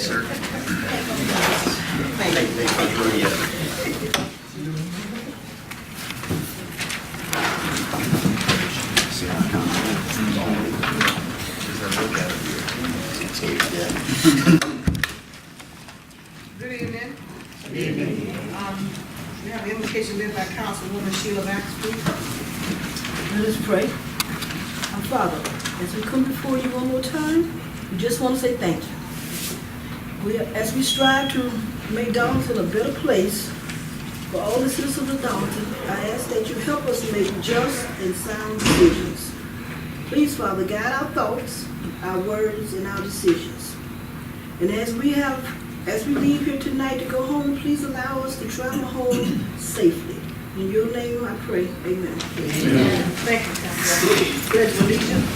Yes, sir. Good evening. Good evening. We have an invitation led by Councilwoman Sheila Baxter. Let us pray. Our Father, as we come before you one more time, we just want to say thank you. As we strive to make Darlington a better place for all the citizens of Darlington, I ask that you help us make just and sound decisions. Please, Father, guide our thoughts, our words, and our decisions. And as we leave here tonight to go home, please allow us to travel home safely. In your name I pray, amen. Amen. Thank you, Councilwoman. Pledge of allegiance.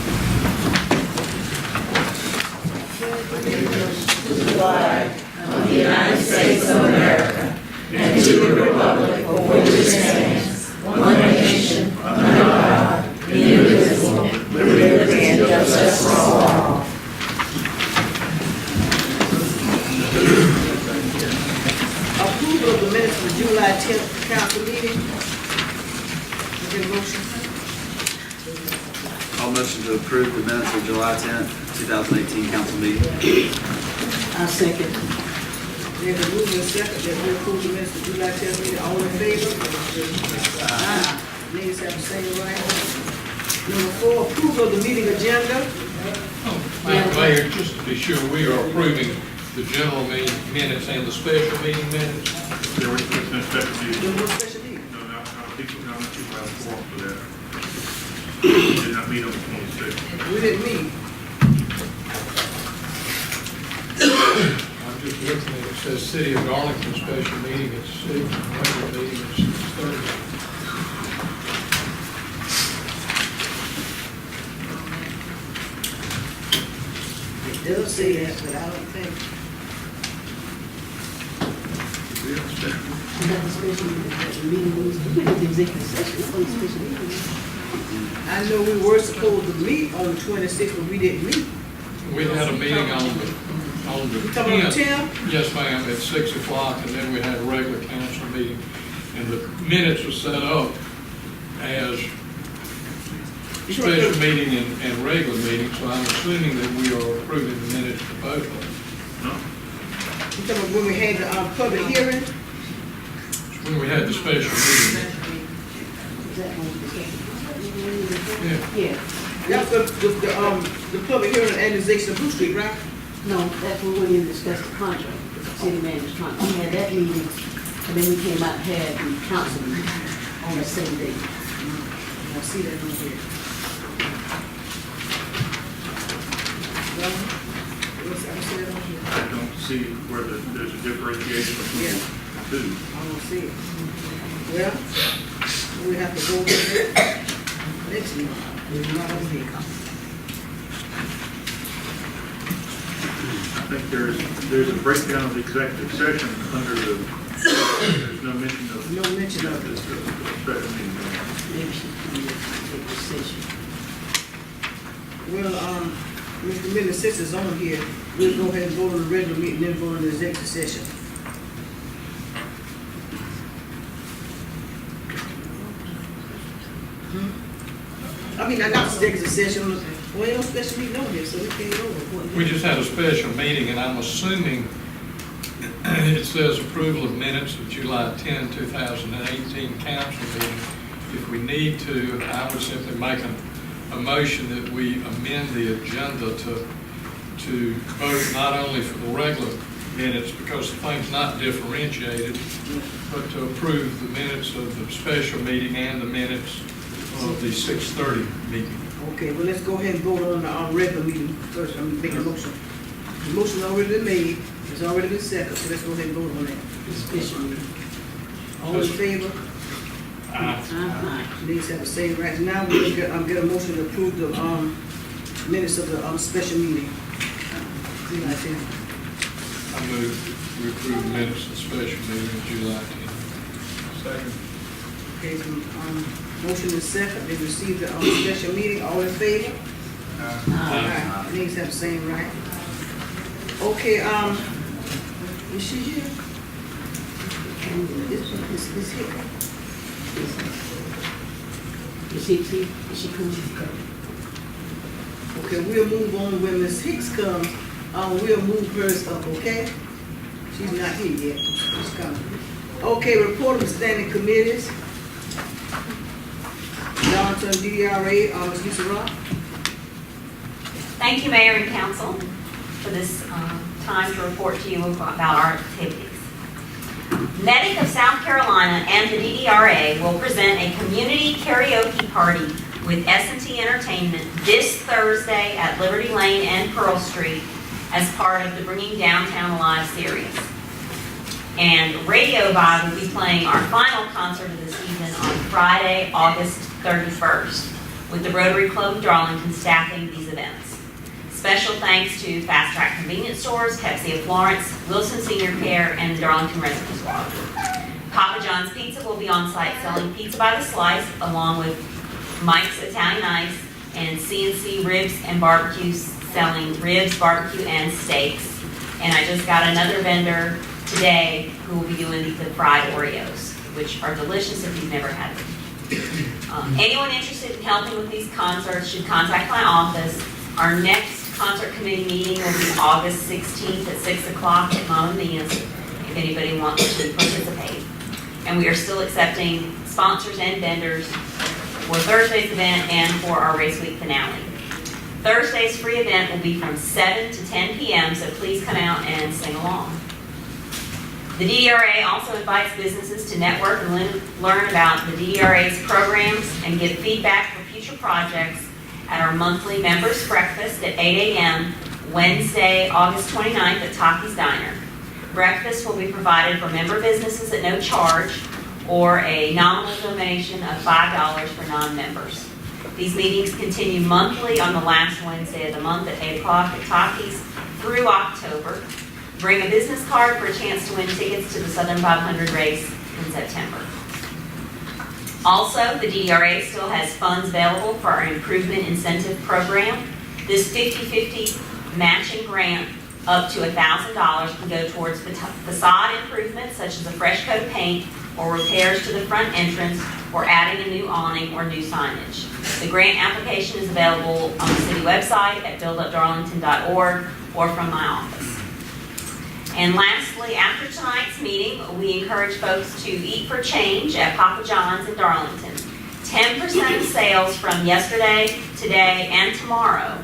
To the flag of the United States of America and to the republic for which it stands, one nation, under God, indivisible, with liberty and justice for all. Approval of the minutes for July 10th council meeting. Is there a motion? I'll motion to approve the minutes of July 10th, 2018 council meeting. I second. There's a move and a second that we approve the minutes for July 10th meeting. All in favor? Aye. Nays have the same right. Number 4, approval of the meeting agenda. Madam Mayor, just to be sure, we are approving the general meeting minutes and the special meeting minutes. There was no special meeting. There was no special meeting. No, people have form for that. We did not meet on the 26th. We didn't meet. I'm just looking at it, says City of Darlington special meeting at 6, regular meeting at 6:30. It does say that, but I don't think. We got the special meeting, we had the executive session for the special meeting. I know we were supposed to meet on the 26th, but we didn't meet. We had a meeting on the You talking about 10th. 10th? Yes, ma'am, at 6 o'clock, and then we had a regular council meeting. And the minutes were set up as special meeting and regular meeting, so I'm assuming that we are approving the minutes for both of them. No? You talking about when we had the public hearing? When we had the special meeting. Yeah. Yeah, That's the public hearing and annexation of Blue Street, right? no, that's when we didn't discuss the contract, the city manager's contract. We had that meeting, and then we came out and had the council meeting on the same day. I see that on here. Well, I see that on here. I don't see where there's a differentiation between the two. I don't see it. Well, we have to go with it next meeting. It's not on here. I think there's a breakdown of the executive session under there's no mention of. No mention of it. This special meeting. Maybe she can be a decision. Well, Mr. Miller, since it's on here, we'll go ahead and vote on the regular meeting, then vote on the executive session. I mean, not the executive session, well, ain't no special meeting on here, so we can't go over. We just had a special meeting, and I'm assuming it says approval of minutes of July 10, 2018 council meeting. If we need to, I would simply make a motion that we amend the agenda to vote not only for the regular minutes, because the thing's not differentiated, but to approve the minutes of the special meeting and the minutes of the 6:30 meeting. Okay, well, let's go ahead and vote on the regular meeting first. I'm making a motion. The motion already been made, it's already been seconded, so let's go ahead and vote on that. The special meeting. All in favor? These have the same rights. Now we'll get a motion to approve the minutes of the special meeting. July 10th. I move we approve the minutes of the special meeting of July 10th. Second. Okay, so, motion is second, they received the special meeting, all in favor? Aye. These have the same right. Okay, Is she here? Is here? Is she coming? Okay, we'll move on when Ms. Hicks comes, we'll move hers up, okay? She's not here yet, she's coming. Okay, report of standing committees. Darlington DDRA, Ms. Lisa Rock. Thank you, Mayor and Council, for this time to report to you about our activities. Medic of South Carolina and the DDRA will present a community karaoke party with S&T Entertainment this Thursday at Liberty Lane and Pearl Street as part of the Bringing Downtown Alive series. And Radio Vibe will be playing our final concert of the season on Friday, August 31st, with the Rotary Club of Darlington staffing these events. Special thanks to Fast Track Convenience Stores, Pepsi of Florence, Wilson Senior Care, and the Darlington Reservoir. Papa John's Pizza will be on site selling pizza by the slice, along with Mike's Italian Ice and CNC Ribs and Barbecue, selling ribs, barbecue, and steaks. And I just got another vendor today who will be doing the fried Oreos, which are delicious if you've never had them. Anyone interested in helping with these concerts should contact my office. Our next concert committee meeting will be August 16th at 6 o'clock at Mama Mia's, if anybody wants to participate. And we are still accepting sponsors and vendors for Thursday's event and for our race week finale. Thursday's free event will be from 7 to 10 p.m., so please come out and sing along. The DDRA also invites businesses to network and learn about the DDRA's programs and give feedback for future projects at our monthly members breakfast at 8 a.m. Wednesday, August 29th at Taki's Diner. Breakfast will be provided for member businesses at no charge or a nominal donation of $5 for non-members. These meetings continue monthly on the last Wednesday of the month at 8 o'clock at Taki's through October. Bring a business card for a chance to win tickets to the Southern 500 race in September. Also, the DDRA still has funds available for our Improvement Incentive Program. This 50-50 matching grant up to $1,000 can go towards facade improvements such as a fresh coat of paint or repairs to the front entrance or adding a new awning or new signage. The grant application is available on the city website at buildupdarlington.org or from my office. And lastly, after tonight's meeting, we encourage folks to eat for change at Papa John's in Darlington. 10% of sales from yesterday, today, and tomorrow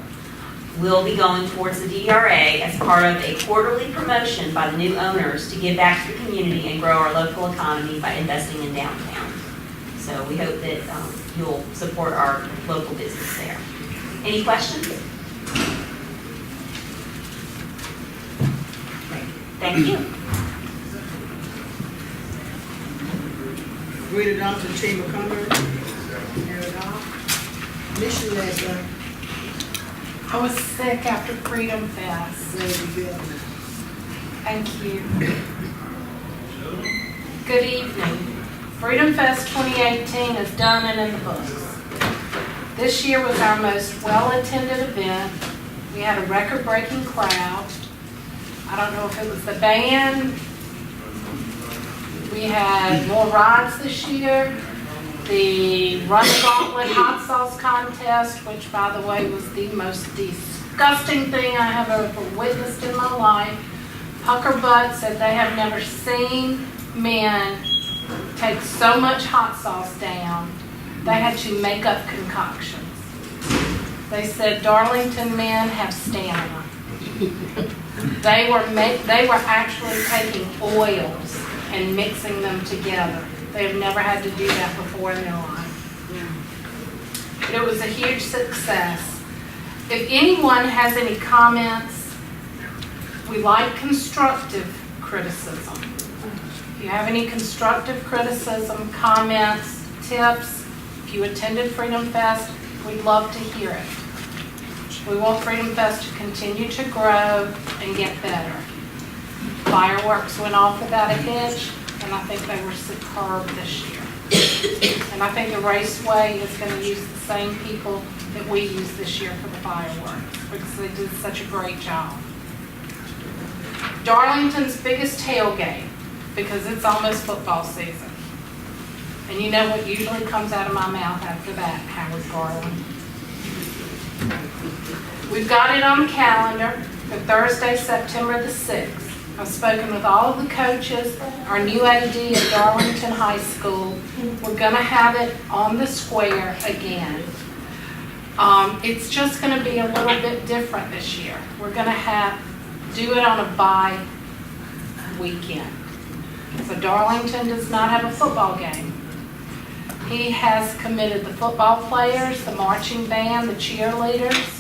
will be going towards the DDRA as part of a quarterly promotion by the new owners to give back to the community and grow our local economy by investing in downtown. So we hope that you'll support our local business there. Any questions? Thank you. Greater Darlington Chamber of Commerce. Mission last night. I was sick after Freedom Fest. Thank you. Good evening. Freedom Fest 2018 is done and in the books. This year was our most well-attended event. We had a record-breaking crowd. I don't know if it was the band. We had more rides this year. The Run Gauntlet Hot Sauce Contest, which by the way was the most disgusting thing I have ever witnessed in my life. Pucker Butt said they have never seen men take so much hot sauce down. They had to make up concoctions. They said Darlington men have stamina. They were actually taking oils and mixing them together. They have never had to do that before in their life. But it was a huge success. If anyone has any comments, we like constructive criticism. If you have any constructive criticism, comments, tips, if you attended Freedom Fest, we'd love to hear it. We want Freedom Fest to continue to grow and get better. Fireworks went off without a hitch, and I think they were superb this year. And I think the Raceway is going to use the same people that we used this year for the fireworks because they did such a great job. Darlington's biggest tailgate, because it's almost football season. And you know what usually comes out of my mouth after that, Howard Garland. We've got it on the calendar for Thursday, September the 6th. I've spoken with all of the coaches, our new AD at Darlington High School. We're going to have it on the square again. It's just going to be a little bit different this year. We're going to do it on a bye weekend. So Darlington does not have a football game. He has committed the football players, the marching band, the cheerleaders.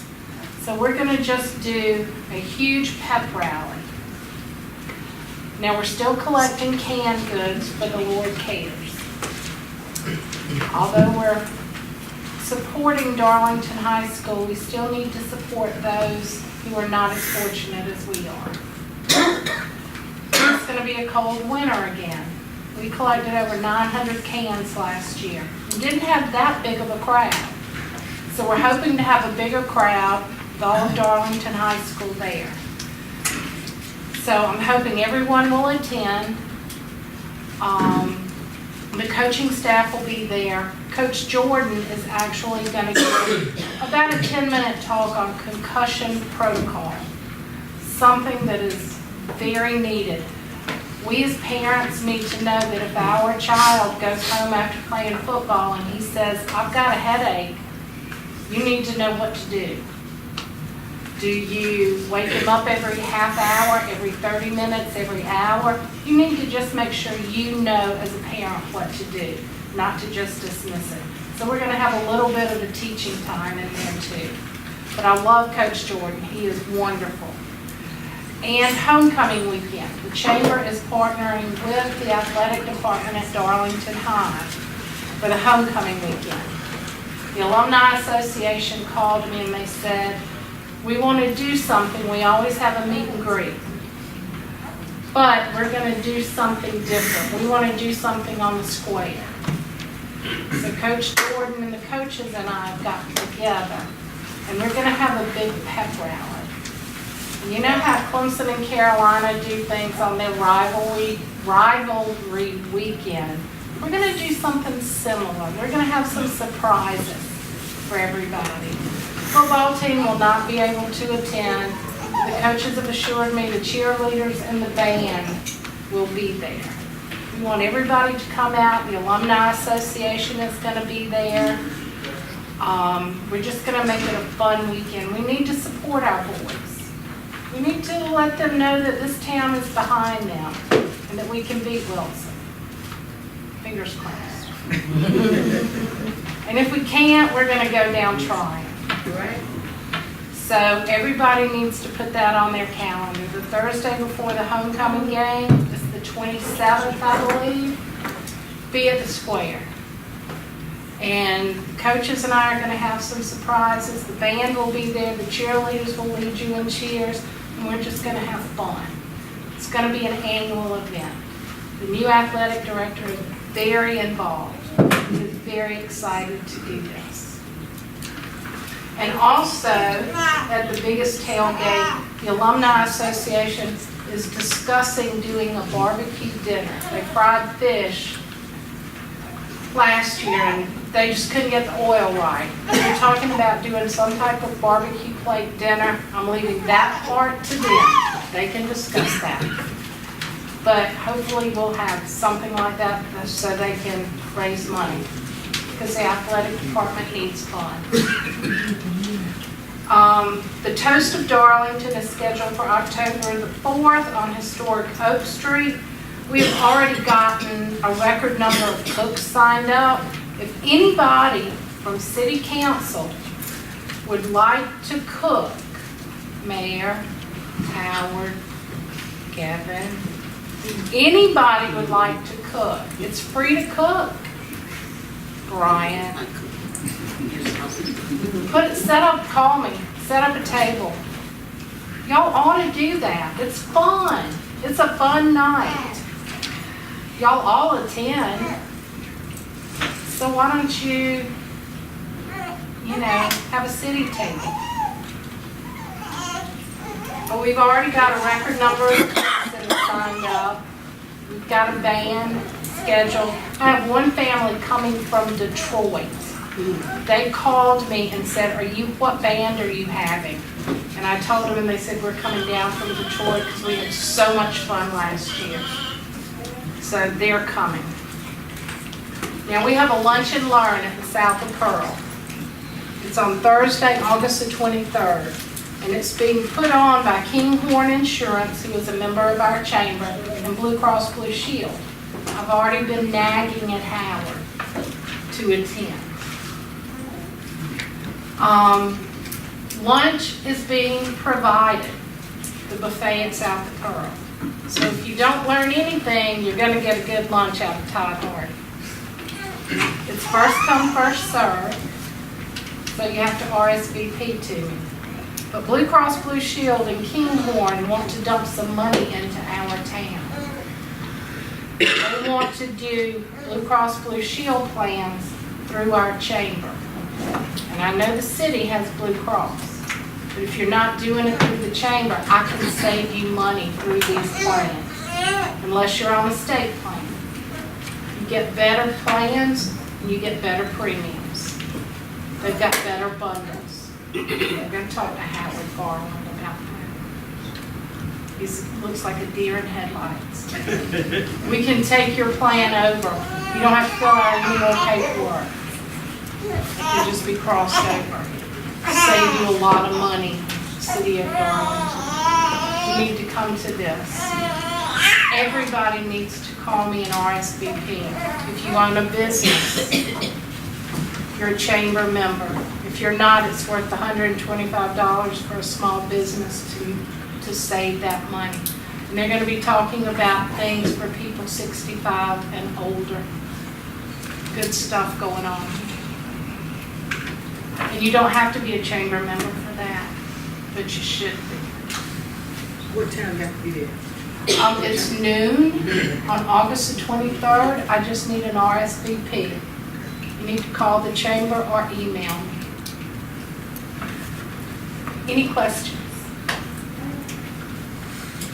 So we're going to just do a huge pep rally. Now we're still collecting canned goods for the Lord Caters. Although we're supporting Darlington High School, we still need to support those who are not as fortunate as we are. It's going to be a cold winter again. We collected over 900 cans last year. We didn't have that big of a crowd. So we're hoping to have a bigger crowd with all of Darlington High School there. So I'm hoping everyone will attend. The coaching staff will be there. Coach Jordan is actually going to give about a 10-minute talk on concussion protocol, something that is very needed. We as parents need to know that if our child goes home after playing football and he says, I've got a headache, you need to know what to do. Do you wake him up every half hour, every 30 minutes, every hour? You need to just make sure you know as a parent what to do, not to just dismiss it. So we're going to have a little bit of the teaching time in there too. But I love Coach Jordan. He is wonderful. And homecoming weekend. The Chamber is partnering with the athletic department at Darlington High for the homecoming weekend. The Alumni Association called me and they said, we want to do something. We always have a meet and greet. But we're going to do something different. We want to do something on the square. So Coach Jordan and the coaches and I have gotten together and we're going to have a big pep rally. And you know how Clemson and Carolina do things on their rivalry weekend? We're going to do something similar. We're going to have some surprises for everybody. The football team will not be able to attend. The coaches have assured me the cheerleaders and the band will be there. We want everybody to come out. The Alumni Association is going to be there. We're just going to make it a fun weekend. We need to support our boys. We need to let them know that this town is behind them and that we can beat Wilson. Fingers crossed. And if we can't, we're going to go down trying. Right. So everybody needs to put that on their calendar. The Thursday before the homecoming game is the 27th, I believe. Be at the square. And coaches and I are going to have some surprises. The band will be there. The cheerleaders will lead you in cheers. And we're just going to have fun. It's going to be an annual event. The new athletic director is very involved. He is very excited to do this. And also, at the biggest tailgate, the Alumni Association is discussing doing a barbecue dinner. They fried fish last year and they just couldn't get the oil right. They're talking about doing some type of barbecue plate dinner. I'm leaving that part to them. They can discuss that. But hopefully we'll have something like that so they can raise money because the athletic department needs fun. The Toast of Darlington is scheduled for October the 4th on historic Oak Street. We have already gotten a record number of cooks signed up. If anybody from City Council would like to cook, Mayor, Howard, Kevin, anybody would like to cook, it's free to cook. Brian, call me, set up a table. Y'all ought to do that. It's fun. It's a fun night. Y'all all attend. So why don't you have a city table? Well, we've already got a record number of folks that have signed up. We've got a band scheduled. I have one family coming from Detroit. They called me and said, what band are you having? And I told them, and they said, we're coming down from Detroit because we had so much fun last year. So they're coming. Now, we have a lunch and learn at the South of Pearl. It's on Thursday, August the 23rd. And it's being put on by Kinghorn Insurance, who is a member of our chamber, and Blue Cross Blue Shield. I've already been nagging at Howard to attend. Lunch is being provided, the buffet at South of Pearl. So if you don't learn anything, you're going to get a good lunch out of Todd Hardy. It's first come, first served, so you have to RSVP to me. But Blue Cross Blue Shield and Kinghorn want to dump some money into our town. They want to do Blue Cross Blue Shield plans through our chamber. And I know the city has Blue Cross. But if you're not doing it through the chamber, I can save you money through these plans. Unless you're on a state plan. You get better plans and you get better premiums. They've got better bundles. We're going to talk to Howard Garland about that. He looks like a deer in headlights. We can take your plan over. You don't have to fill out any more paperwork. It can just be crossed over. Save you a lot of money, City of Darlington. You need to come to this. Everybody needs to call me an RSVP. If you own a business, you're a chamber member. If you're not, it's worth $125 for a small business to save that money. And they're going to be talking about things for people 65 and older. Good stuff going on. And you don't have to be a chamber member for that, but you should be. What time you have to be there? It's noon on August the 23rd. I just need an RSVP. You need to call the chamber or email me. Any questions?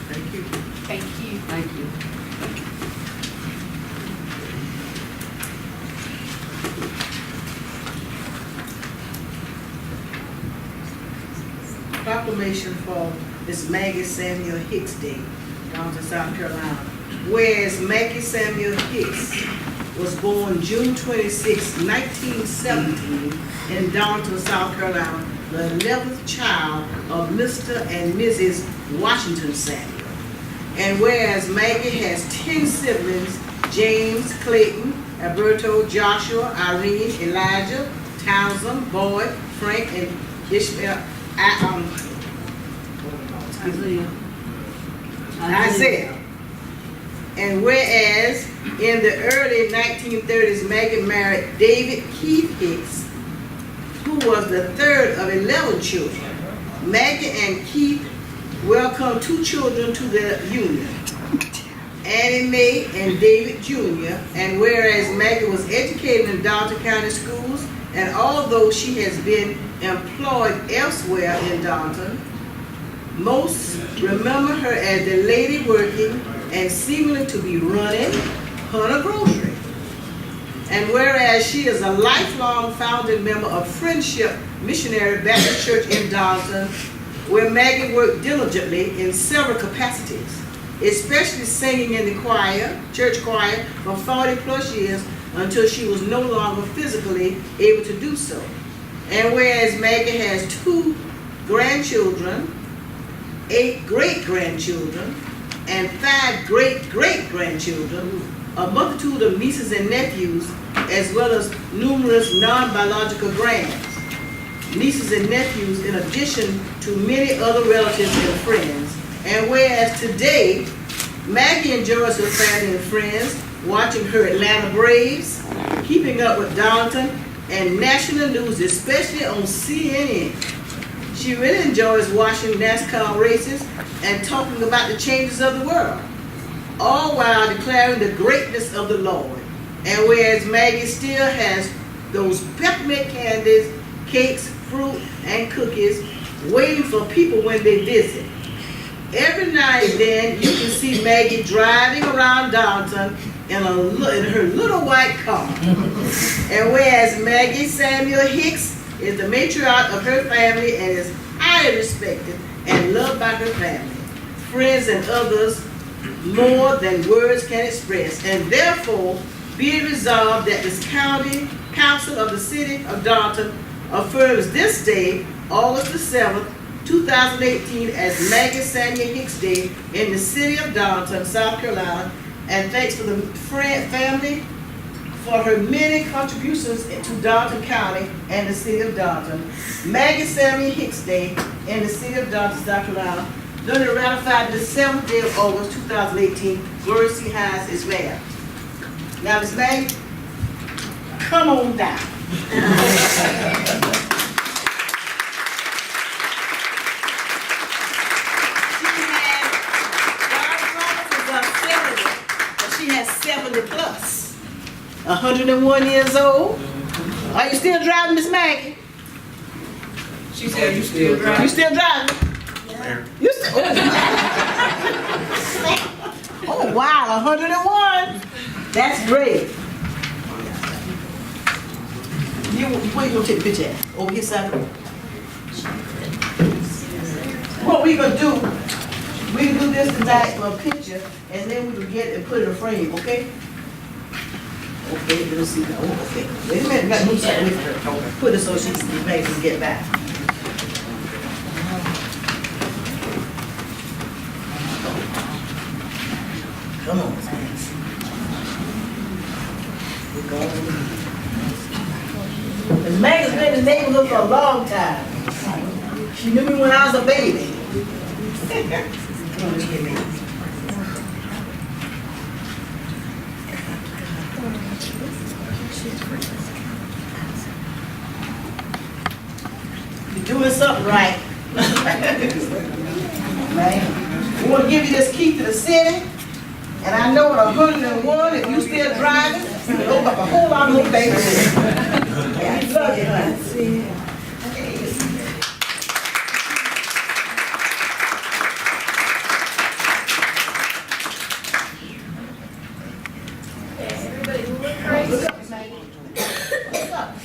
Thank you. Thank you. Thank you. Proclamation for Miss Maggie Samuel Hicks Day, Darlington, South Carolina. Whereas Maggie Samuel Hicks was born June 26, 1917 in Darlington, South Carolina, the 11th child of Mr. and Mrs. Washington Samuel. And whereas Maggie has 10 siblings, James, Clayton, Alberto, Joshua, Irene, Elijah, Townsend, Boyd, Frank, and Ishmael, Isaiah. And whereas in the early 1930s, Maggie married David Keith Hicks, who was the third of 11 children. Maggie and Keith welcomed 2 children to the union, Annie Mae and David Jr. And whereas Maggie was educated in Darlington County schools, and although she has been employed elsewhere in Darlington, most remember her as the lady working and seemingly to be running Hunter Grocery. And whereas she is a lifelong founding member of Friendship Missionary Baptist Church in Darlington, where Maggie worked diligently in several capacities, especially singing in the choir, church choir, for 40 plus years until she was no longer physically able to do so. And whereas Maggie has 2 grandchildren, 8 great-grandchildren, and 5 great-great-grandchildren, a multitude of nieces and nephews, as well as numerous non-biological grands, nieces and nephews, in addition to many other relatives and friends. And whereas today, Maggie enjoys her family and friends, watching her Atlanta Braves, keeping up with Darlington, and national news, especially on CNN. She really enjoys watching NASCAR races and talking about the changes of the world, all while declaring the greatness of the Lord. And whereas Maggie still has those peppermint candies, cakes, fruit, and cookies waiting for people when they visit. Every now and then, you can see Maggie driving around Darlington in her little white car. And whereas Maggie Samuel Hicks is the matriarch of her family and is highly respected and loved by her family, friends, and others more than words can express. And therefore, be it resolved that this county council of the city of Darlington affirms this day, August the 7th, 2018, as Maggie Samuel Hicks Day in the city of Darlington, South Carolina, and thanks to the family for her many contributions to Darlington County and the city of Darlington. Maggie Samuel Hicks Day in the city of Darlington, South Carolina, duly ratified the 7th day of August 2018. Glory C. Hines is mayor. Now, Ms. Maggie, come on down. She has 70 plus, 101 years old. Are you still driving, Miss Maggie? She said, you still driving? You still driving? You still? Oh wow, 101. That's great. Where you gonna take a picture at? Over here side. What we gonna do? We can do this tonight for a picture, and then we can get it and put it in a frame, okay? Okay, let me see. Oh, okay. Wait a minute, we gotta move something with her. Okay. Put it so she can maybe get back. Come on, thanks. We're going. Ms. Maggie's been in the neighborhood for a long time. She knew me when I was a baby. Come on, let's get me. You're doing something right. Man, we want to give you this key to the city, and I know at 101, if you still driving, you can open up a whole lot more things. We love you, honey.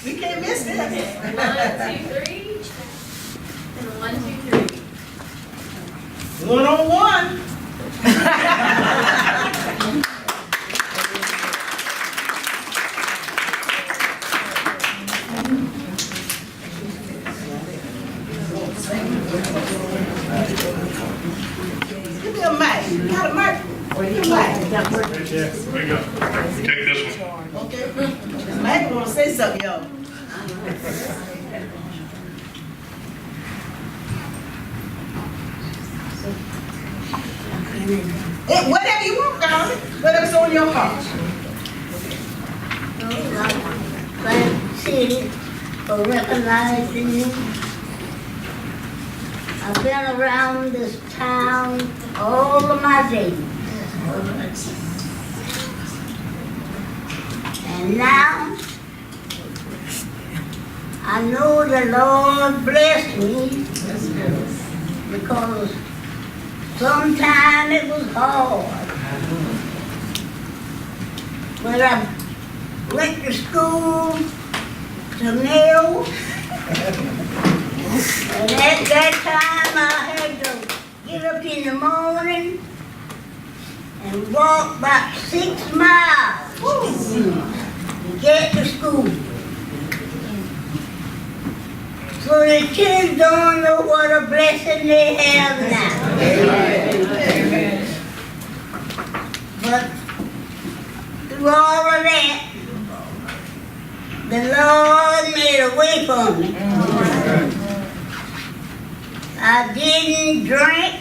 We can't miss this. 1, 2, 3. And 1, 2, 3. 1-on-1. Give me a mic. You got a mic? Or you mic? There you go. Take this one. Okay. Ms. Maggie wanna say something, y'all. Whatever you want, darling. Whatever's on your heart. Thank City for recognizing me. I've been around this town all of my days. And now, I know the Lord blessed me because sometimes it was hard. When I went to school to mill, and at that time I had to get up in the morning and walk about 6 miles to get to school. So the kids don't know what a blessing they have now. But through all of that, the Lord made a way for me. I didn't drink.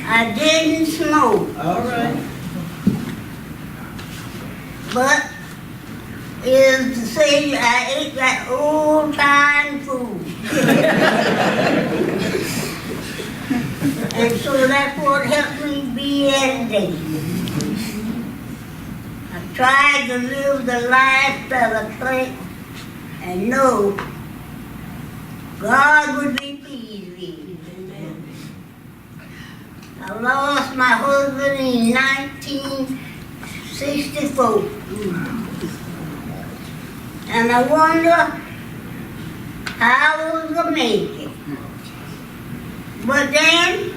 I didn't smoke. All right. But is to say I ate that old time food. And so that's what helped me be as day. I tried to live the life that I think and know God would be pleased with. I lost my husband in 1964. And I wonder how I was gonna make it. But then,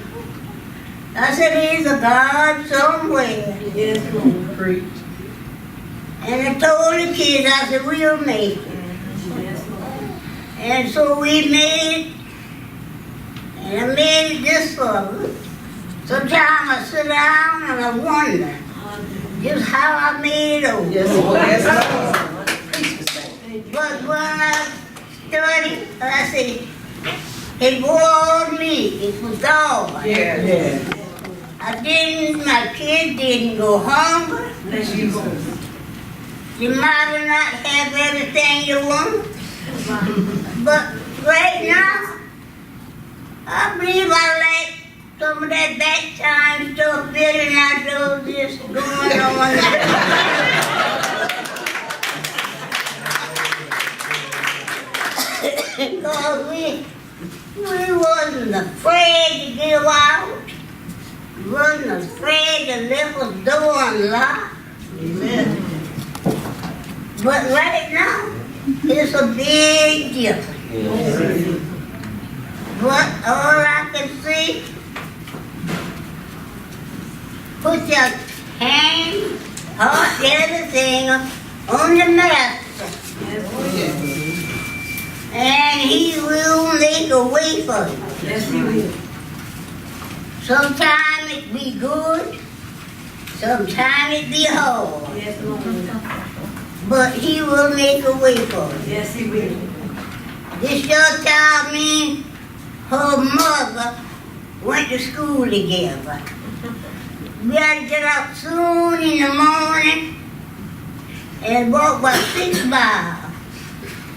I said, there's a God somewhere. Yes, Lord. Preach. And I told the kids, I said, we'll make it. Yes, Lord. And so we made it. And I made it this far. Sometimes I sit down and I wonder just how I made it over. Yes, Lord. Yes, Lord. But when I studied, I said, it was me, it was God. Yeah. My kids didn't go hungry. You might not have everything you want. But right now, I believe I like some of that back time stuff better than I do this going on. Because we wasn't afraid to get out. We wasn't afraid to leave the door unlocked. Amen. But right now, it's a big difference. But all I can see, put your hand, heart, everything on the master. And he will make a way for you. Yes, He will. Sometimes it be good, sometimes it be hard. Yes, Lord. But he will make a way for you. Yes, He will. This young child, me, her mother went to school together. We had to get up soon in the morning and walk about 6 miles.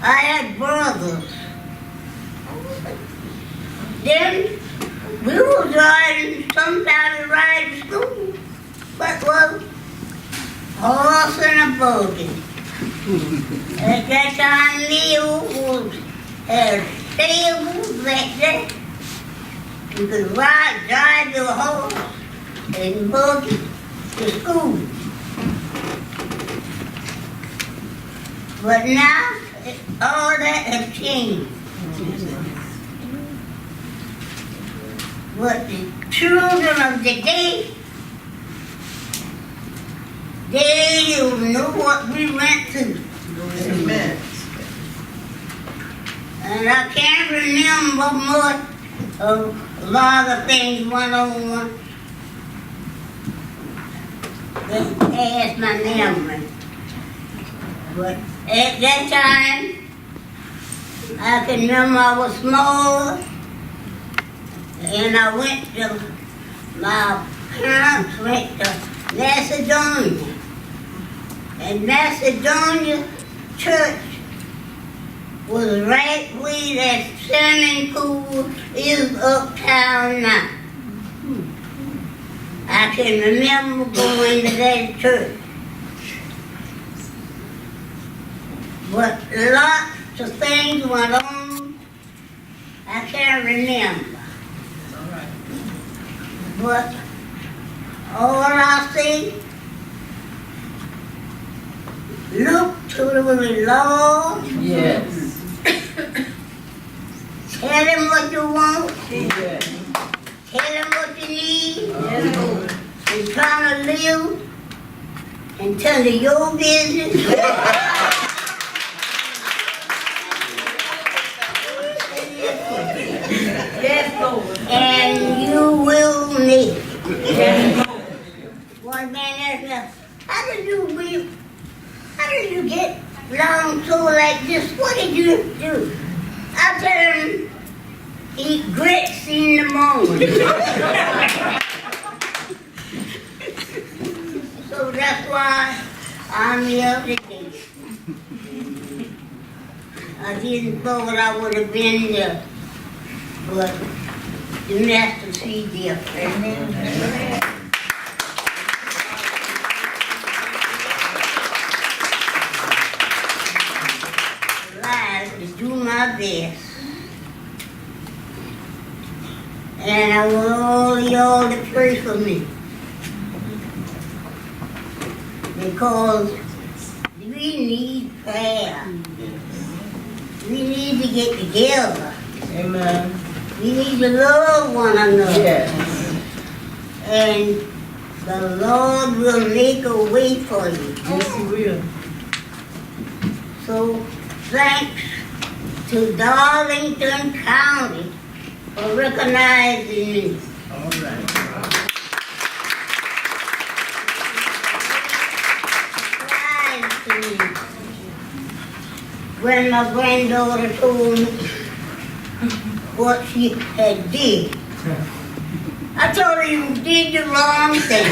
I had brothers. Then we were riding, sometimes ride to school, but was horse and a buggy. At that time, Leo had stables back there. You could drive your horse and buggy to school. But now, all that has changed. But the children of the day, they don't know what we went through. Amen. And I can't remember much of a lot of things went on that passed my memory. But at that time, I can remember I was small, and I went to, my parents went to Macedonia. And Macedonia church was right where that swimming pool is uptown now. I can remember going to that church. But lots of things went on I can't remember. But all I see, look to the Lord. Yes. Tell him what you want. Yes. Tell him what you need. Yes, Lord. And trying to live and tell you your business. Yes, Lord. And you will make it. Yes, Lord. One man asked me, how did you get long so like this? What did you do? I tell him, eat grits in the morning. So that's why I'm here today. I didn't thought I would have been there, but the master see different. Amen. To do my best. And I want all y'all to pray for me. Because we need prayer. We need to get together. Amen. We need to love one another. Yes. And the Lord will make a way for you. Yes, He will. So thanks to Darlington County for recognizing me. All right. Surprised to me when my granddaughter told me what she had did. I told her you did the wrong thing.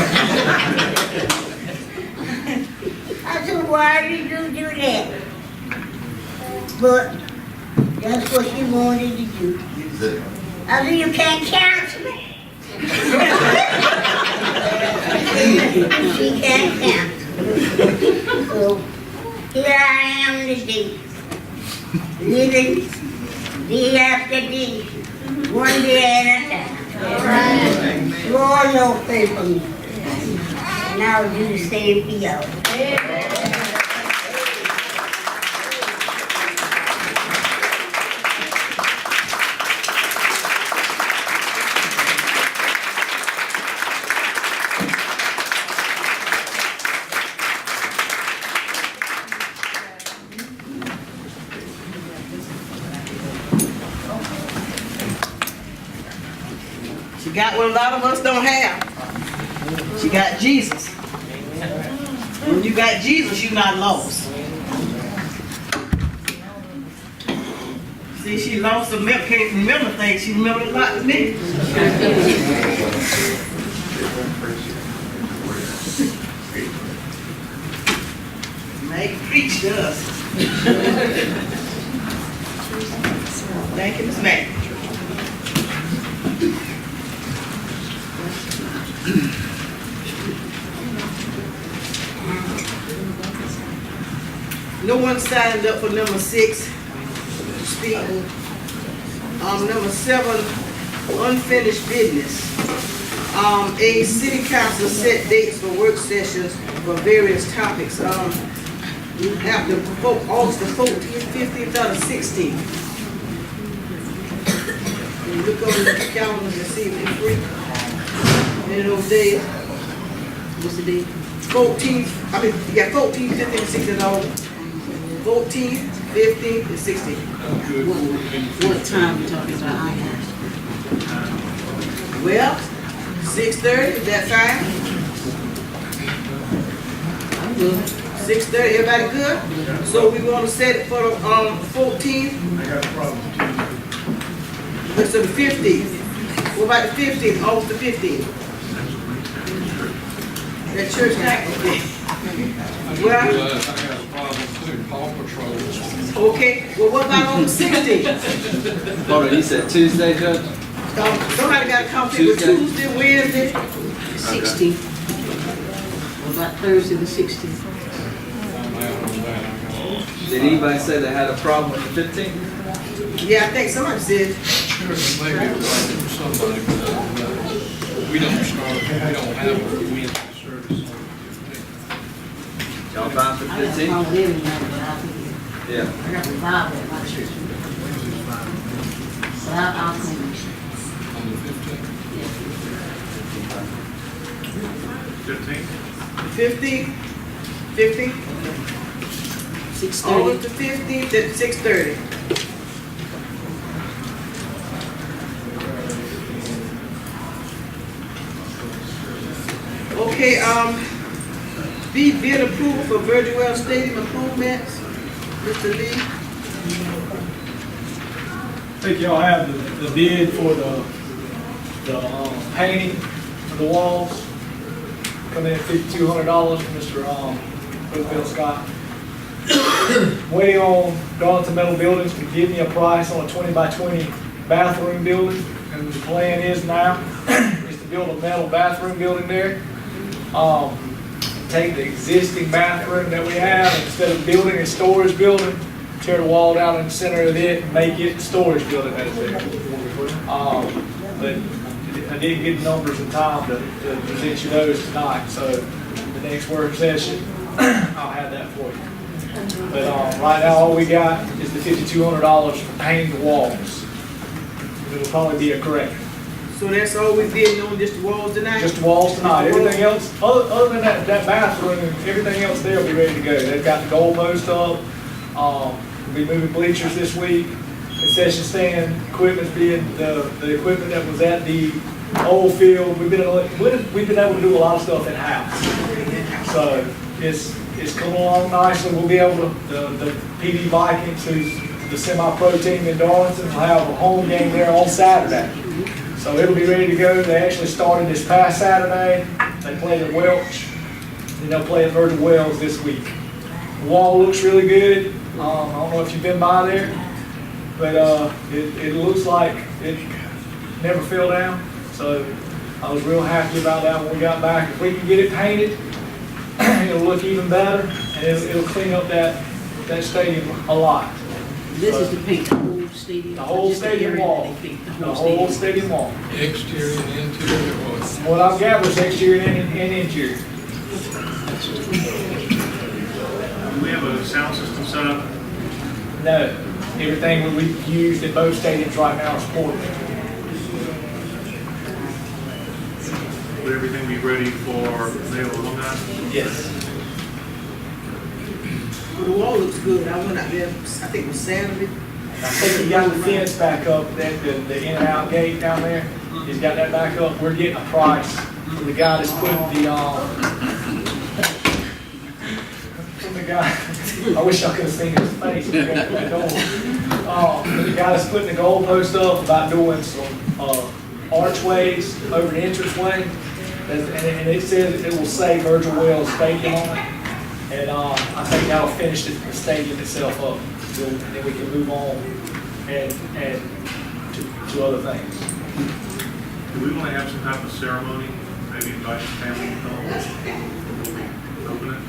I said, why did you do that? But that's what she wanted to do. I said, you can't cancel it. She can't cancel. So here I am today, living day after day, one day at a time. Lord, you'll pray for me. And I'll do the same for y'all. She got what a lot of us don't have. She got Jesus. When you got Jesus, you're not lost. See, she lost the milk, can't remember things. She remembered a lot to me. Make preach to us. Thank you, Miss Mack. No one signed up for number 6 to speak. Number 7, unfinished business. A city council set dates for work sessions for various topics. We have the August the 14th, 15th, or the 16th. You look over the calendar and see if they're free. And those days, what's the date? 14th, I mean, you got 14th, 15th, and 16th, all. 14th, 15th, and 16th. What time we talking about? Well, 6:30, is that fine? I'm good. 6:30, everybody good? So we want to set it for the 14th, I got a problem. let's do the 15th. What about the 15th, August the 15th? That church night, okay. I Well- realize I got a problem too, Paw Patrol. Okay, well, what about on the 16th? Hold on, you said Tuesday, Judge? Somebody got to conflict with Tuesday. Tuesday, Wednesday. 16th. What about Thursday the 16th? I'm out on that. I got- Did anybody say they had a problem with the 15th? Yeah, I think somebody said, Sure, maybe it was somebody, but we don't have a Wednesday service. Y'all fine for the I got a 15th? problem with every night, but I'll be here. Yeah. I got the Bible at my church. But I'll come. On the 15th. 15? 15th, 15th, 6:30. August the 15th at 6:30. Okay, bid approval for Virgil Stadium improvements, Mr. Lee. I think y'all have the bid for the painting of the walls. Come in at $5,200 from Mr. Bill Scott. Waiting on Darlington Metal Buildings to give me a price on a 20 by 20 bathroom building. And the plan is now is to build a metal bathroom building there. Take the existing bathroom that we have, instead of building a storage building, tear the wall down in the center of it and make it a storage building that is there. But I didn't get the numbers in time to present you those tonight, so the next work session, I'll have that for you. But right now, all we got is the $5,200 for painting the walls. It'll probably be a correction. So that's all we did on just the walls tonight? Just the walls tonight. Everything else, other than that bathroom, everything else there will be ready to go. They've got the goalpost up. We'll be moving bleachers this week. Concession stand equipment's being the equipment that was at the old field. We've been able to do a lot of stuff in house. So it's coming along nicely. We'll be able to the PD Vikings, who's the semi-pro team in Darlington, will have a home game there on Saturday. So it'll be ready to go. They actually started this past Saturday. They played at Welch, and they'll play at Virgin Wells this week. The wall looks really good. I don't know if you've been by there, but it looks like it never fell down. So I was real happy about that when we got back. If we can get it painted, it'll look even better, and it'll clean up that stadium a lot. This is to paint the whole stadium. The whole Just the stadium area wall. that they paint, The whole stadium wall. Exterior and interior was. What I've gathered is exterior and interior. Do we have a sound system set up? No, everything we've used in both stadiums right now is portable. Would everything be ready for Mayo alumni? Yes. Well, the wall looks good. I went out there, I think it was Saturday. I think he got the fence back up, that the in and out gate down there. He's got that back up. We're getting a price from the guy that's putting the guy. I wish I could have seen his face. The guy that's putting the goalpost up about doing some archways over the entranceway, and it says it will say Virgil Wells Stadium on it. And I think that'll finish the stadium itself up, so, and then we can move on and to other things. Do we want to have some type of ceremony? Maybe invite the family to come? Open it?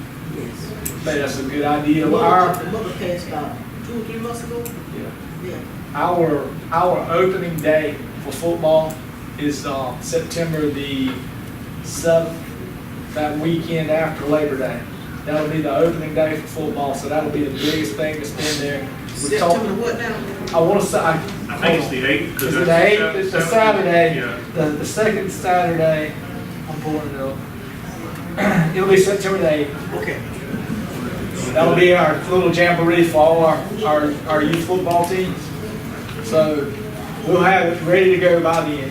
But that's a good idea. The mother passed about 2 or 3 months ago. Yeah. Our opening day for football is September the 7th, that weekend after Labor Day. That'll be the opening day for football, so that'll be the biggest thing that's been there. September what now? I want to say, I think it's the 8th. Is it the 8th? It's a Saturday. Yeah. The second Saturday, I'm pulling it up. It'll be September the 8th. Okay. That'll be our little jamboree for all our youth football teams. So we'll have it ready to go by then.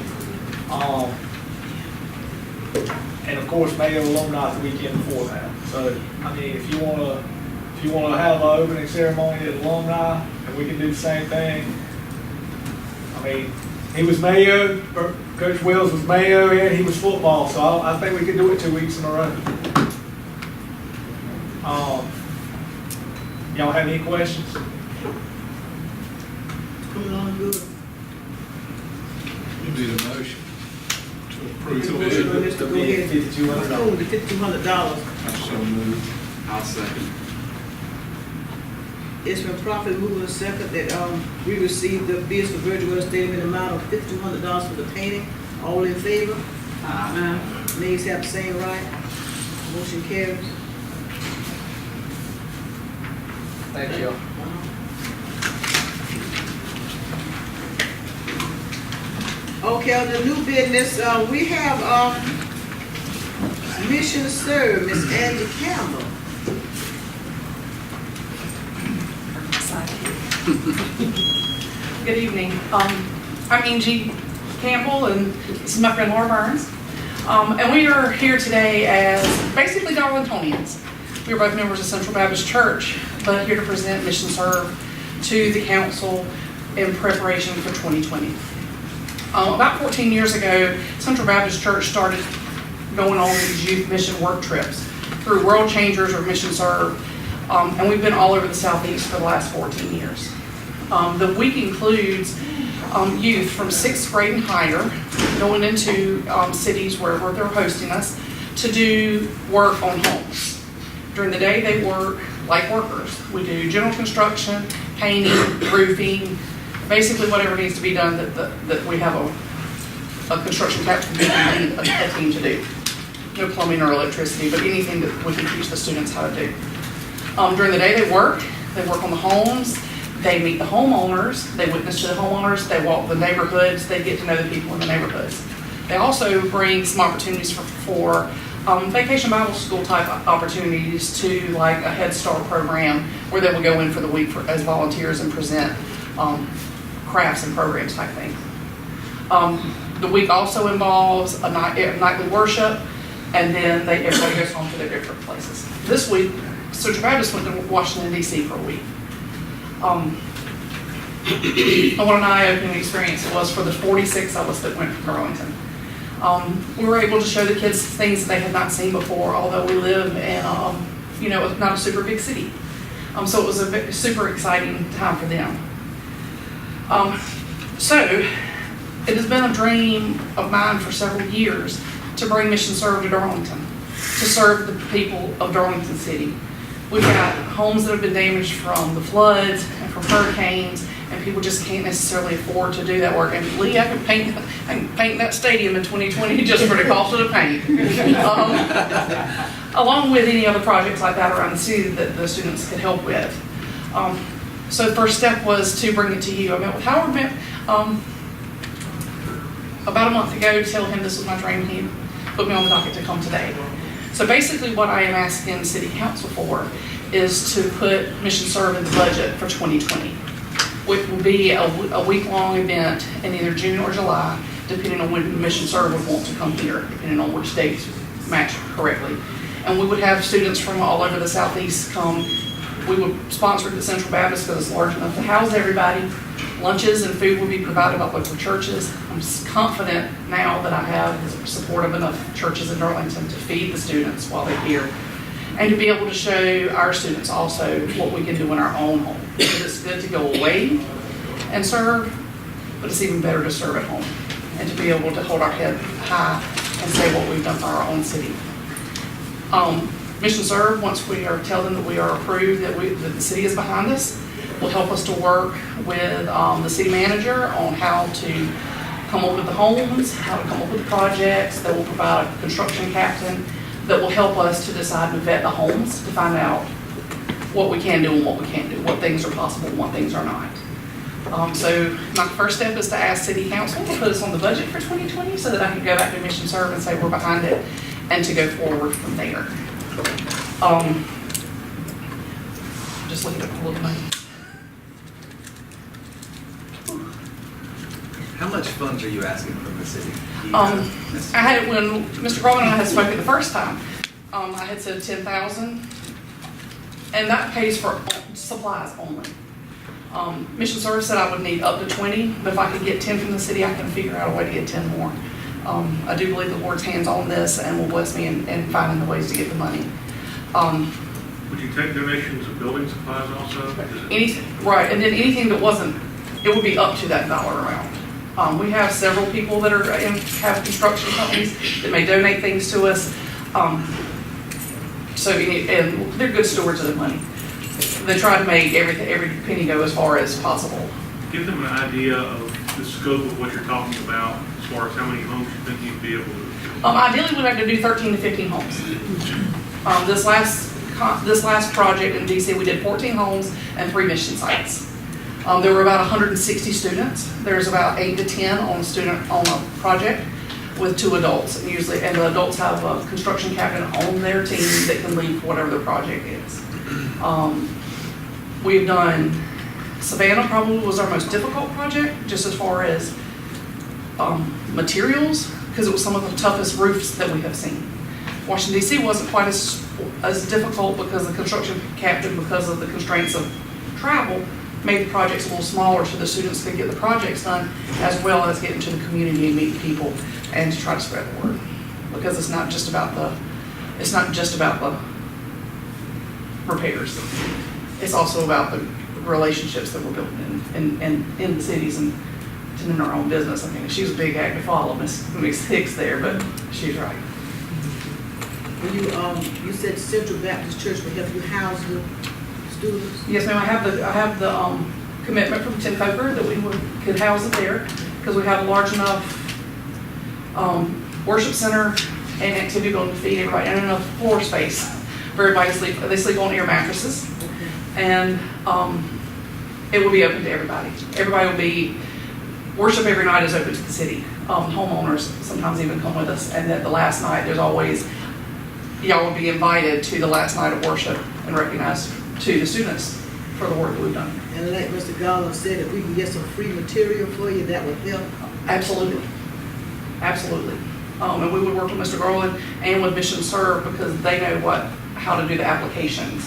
And of course, Mayo alumni the weekend before that. So I mean, if you wanna have an opening ceremony at alumni, and we can do the same thing. I mean, he was Mayo, or Coach Wells was Mayo, and he was football. So I think we could do it 2 weeks in a row. Y'all have any questions? Coming along good. You need a motion to approve the Go bid. ahead. The bid, $5,200. Approve the $5,200. I so moved. I'll second. It's been properly moved and second that we received the bids for Virgil Wells Stadium in the amount of $5,200 for the painting. All in favor? Nays have the same right. Motion carries. Thank you. Okay, on the new business, we have mission serve, Miss Angie Campbell. Good evening. I'm Angie Campbell, and this is my friend Laura Burns. And we are here today as basically Darlingtonians. We are both members of Central Baptist Church, but here to present Mission Serve to the council in preparation for 2020. About 14 years ago, Central Baptist Church started going on these youth mission work trips through World Changers or Mission Serve, and we've been all over the Southeast for the last 14 years. The week includes youth from 6th grade and higher going into cities wherever they're hosting us to do work on homes. During the day, they work like workers. We do general construction, painting, roofing, basically whatever needs to be done that we have a construction captain would need a team to do. No plumbing or electricity, but anything that we can teach the students how to do. During the day they work on the homes, they meet the homeowners, they witness to the homeowners, they walk the neighborhoods, they get to know the people in the neighborhoods. They also bring some opportunities for vacation Bible school type opportunities to like a Head Start program where they will go in for the week as volunteers and present crafts and programs type thing. The week also involves a nightly worship, and then everybody goes home to their different places. This week, Central Baptist went to Washington, D.C. for a week. And what an eye-opening experience it was for the 46 of us that went from Darlington. We were able to show the kids things that they had not seen before, although we live in, not a super big city. So it was a super exciting time for them. So it has been a dream of mine for several years to bring Mission Serve to Darlington, to serve the people of Darlington City. We've got homes that have been damaged from the floods and from hurricanes, and people just can't necessarily afford to do that work. And Lee, I can paint that stadium in 2020 just for the cost of the paint. Along with any other projects like that around the city that the students could help with. So the first step was to bring it to you. I met with Howard about a month ago to tell him this was my dream. He put me on the docket to come today. So basically what I am asking City Council for is to put Mission Serve in the budget for 2020, which will be a week-long event in either June or July, depending on when Mission Serve would want to come here, depending on which dates match correctly. And we would have students from all over the Southeast come. We would sponsor it at Central Baptist because it's large enough to house everybody. Lunches and food will be provided by local churches. I'm confident now that I have the support of enough churches in Darlington to feed the students while they're here, and to be able to show our students also what we can do in our own home. Because it's good to go away and serve, but it's even better to serve at home and to be able to hold our head high and say what we've done for our own city. Mission Serve, once we tell them that we are approved, that the city is behind us, will help us to work with the city manager on how to come up with the homes, how to come up with the projects. That will provide a construction captain that will help us to decide and vet the homes to find out what we can do and what we can't do, what things are possible and what things are not. So my first step is to ask City Council to put us on the budget for 2020 so that I can go back to Mission Serve and say we're behind it and to go forward from there. Just looking at a little money. How much funds are you asking from the city? I had, when Mr. Garland and I had spoken the first time, I had said 10,000, and that pays for supplies only. Mission Service said I would need up to 20, but if I could get 10 from the city, I can figure out a way to get 10 more. I do believe the Lord's hands on this and will bless me in finding the ways to get the money. Would you take donations of building supplies also? Right, and then anything that wasn't, it would be up to that dollar amount. We have several people that have construction companies that may donate things to us. And they're good stewards of their money. They try to make every penny go as far as possible. Give them an idea of the scope of what you're talking about as far as how many homes you think you'd be able to do. Ideally, we'd like to do 13 to 15 homes. This last project in DC, we did 14 homes and 3 mission sites. There were about 160 students. There's about 8 to 10 on a project with 2 adults. And the adults have a construction captain on their team that can lead for whatever the project is. We've done Savannah probably was our most difficult project, just as far as materials, because it was some of the toughest roofs that we have seen. Washington D.C. wasn't quite as difficult because the construction captain, because of the constraints of travel, made the projects a little smaller so the students could get the projects done, as well as get into the community and meet people and to try to spread the word. Because it's not just about the repairs. It's also about the relationships that we're building in the cities and in our own business. I mean, she's a big act to follow, Miss Hicks there, but she's right. You said Central Baptist Church will help you house the students? Yes, ma'am. I have the commitment from Tim Coker that we could house it there because we have a large enough worship center and activity building to feed everybody, and enough floor space for everybody to sleep. They sleep on air mattresses. And it will be open to everybody. Everybody will be, worship every night is open to the city. Homeowners sometimes even come with us. And then the last night, there's always, y'all will be invited to the last night of worship and recognized to the students for the work that we've done. And like Mr. Garland said, if we can get some free material for you, that would help. Absolutely. Absolutely. And we would work with Mr. Garland and with Mission Serve because they know how to do the applications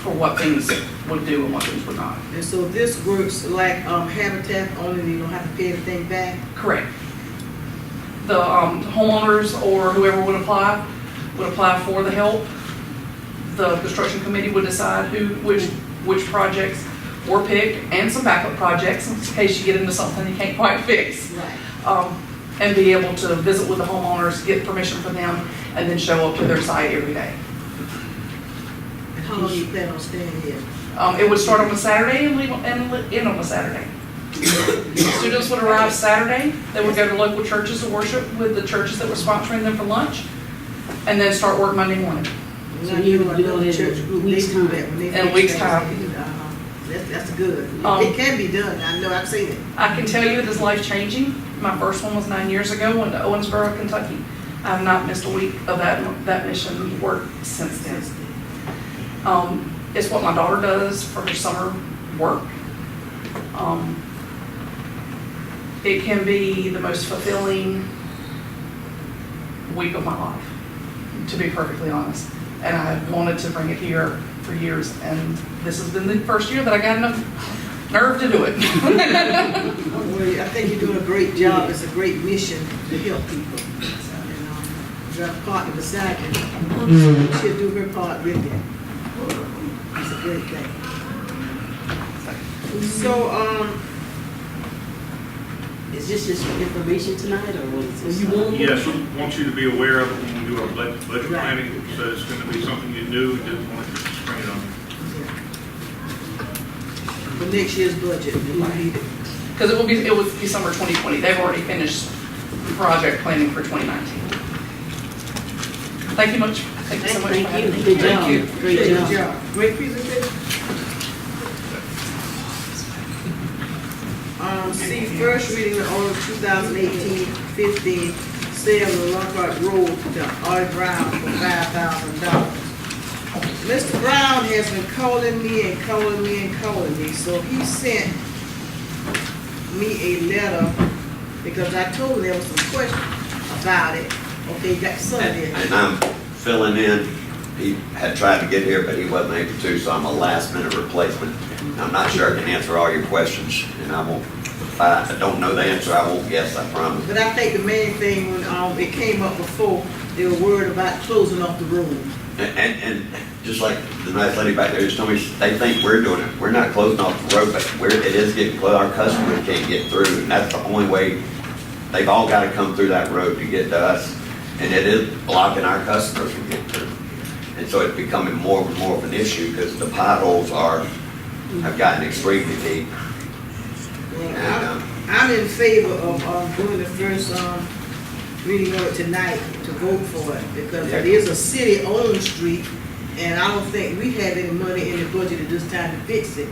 for what things would do and what things would not. And so this works like Habitat, only you don't have to pay anything back? Correct. The homeowners or whoever would apply for the help. The construction committee would decide which projects were picked and some backup projects in case you get into something you can't quite fix. Right. And be able to visit with the homeowners, get permission from them, and then show up to their site every day. And how long do you plan on staying here? It would start on a Saturday and end on a Saturday. Students would arrive Saturday. They would go to local churches to worship with the churches that were sponsoring them for lunch, and then start work Monday morning. So you would do it church group, they do that when they In a week's time. That's good. It can be done. I know, I've seen it. I can tell you it is life-changing. My first one was 9 years ago in Owensboro, Kentucky. I have not missed a week of that mission work since then. It's what my daughter does for her summer work. It can be the most fulfilling week of my life, to be perfectly honest. And I have wanted to bring it here for years, and this has been the first year that I got enough nerve to do it. Well, I think you're doing a great job. It's a great mission to help people. And you have a partner beside you. She'll do her part with you. It's a great thing. So, Is this just for information tonight, or what is this? You want? Yes, we want you to be aware of it when we do our budget planning, so it's going to be something you do, we didn't want to spring it on you. for next year's budget, we need it. Because it was December 2020. They've already finished project planning for 2019. Thank you much. Thank you so much for having me. Good job. Thank you. Great job. Great presentation. See, first reading of order 2018-15, sale of Lockhart Road to Art Brown for $5,000. Mr. Brown has been calling me, so he sent me a letter because I told him there was some question about it. Okay, you got some there. And I'm filling in. He had tried to get here, but he wasn't able to, so I'm a last minute replacement. I'm not sure I can answer all your questions, and I won't, if I don't know the answer, I won't guess, I promise. But I think the main thing, when it came up before, they were worried about closing off the road. And just like the nice lady back there just told me, they think we're doing it. We're not closing off the road, but it is getting close. Our customers can't get through, and that's the only way. They've all got to come through that road to get to us, and it is blocking our customers from getting through. And so it's becoming more and more of an issue because the potholes have gotten extremely deep. Well, I'm in favor of doing the first reading of it tonight to vote for it because it is a city-owned street, and I don't think we have any money in the budget at this time to fix it.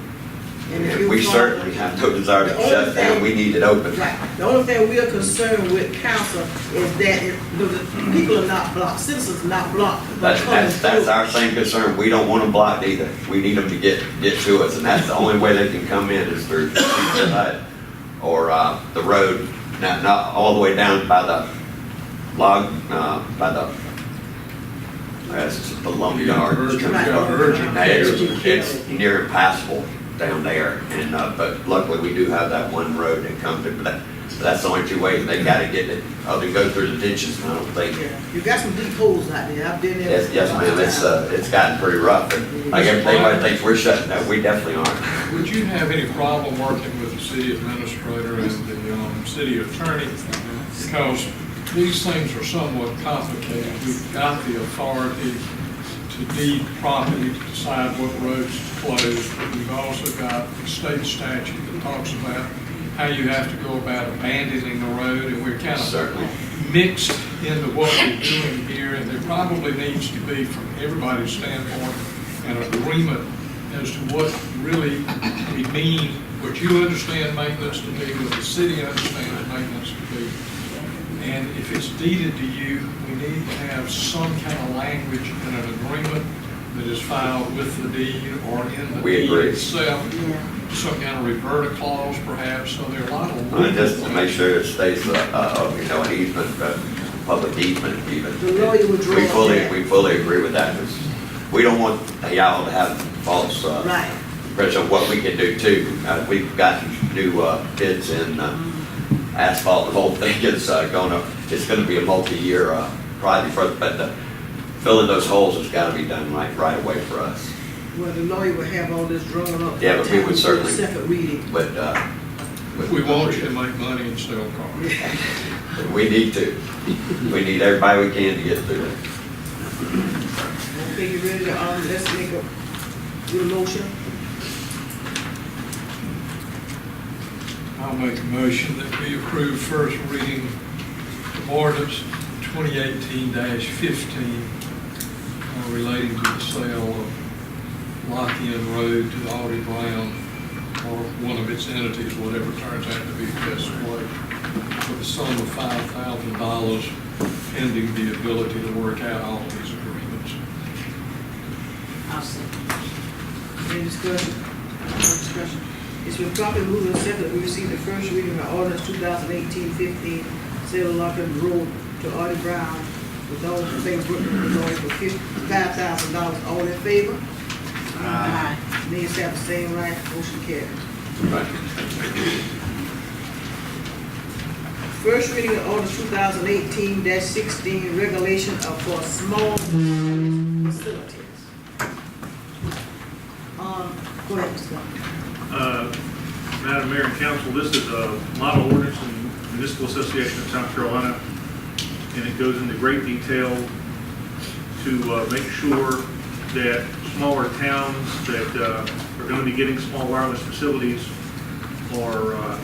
And we certainly have no desire to shut it down. We need it open. Right. The only thing we are concerned with, council, is that the people are not blocked, citizens are not blocked. That's our same concern. We don't want them blocked either. We need them to get to us, and that's the only way they can come in is through the side or the road, not all the way down by the log, by the lumberyard. It's near impassable down there, and but luckily we do have that one road that comes in, but that's the only two ways. They got to get it, they go through the ditches, and I don't think. You got some deep holes out there. I've been there. Yes, ma'am. It's gotten pretty rough, and like everybody thinks we're shutting down. We definitely aren't. Would you have any problem working with the city administrator and the city attorney? Because these things are somewhat complicated. We've got the authority to deed property to decide what roads to close, but we've also got the state statute that talks about how you have to go about abandoning the road, and we're kind of mixed into what we're doing here, and there probably needs to be, from everybody's standpoint, an agreement as to what really we mean, what you understand maintenance to be, what the city understands maintenance to be. And if it's deeded to you, we need to have some kind of language and an agreement that is filed with the deed or in the We deed agree. itself. Some kind of reverter clause perhaps, so there are a lot of. Just to make sure it stays, an easement, public easement even. The lawyer would draw that. We fully agree with that. We don't want y'all to have false, Right. impression of what we can do too. We've got new, bids in, asphalt, the whole thing is, it's gonna be a multi-year, project but filling those holes has gotta be done right away for us. Well, the lawyer would have all this drawn up. Yeah, but we would certainly- Separate reading. But, We want you to make money and sell cars. we need to. We need everybody we can to get through it. Okay, you ready to, let's make do a motion? I'll make a motion that we approve first reading of ordinance 2018-15 relating to the sale of Lock-In Road to the Audi Brown or one of its entities, whatever turns out to be the best way, for the sum of $5,000 pending the ability to work out all of these agreements. I'll say. Any discussion? No discussion. It's been properly moved and seconded. We received the first reading of ordinance 2018-15, sale of Lock-In Road to Audi Brown with those in favor, Brooklyn, Illinois, for $5,000. All in favor? Aye. Nays have the same right, motion carries. Right. First reading of ordinance 2018-16, regulation of for small facilities. Go ahead, Mr. Scott. Madam Mayor and Council, this is a model ordinance in the Municipal Association of South Carolina, and it goes into great detail to make sure that smaller towns that are going to be getting small wireless facilities are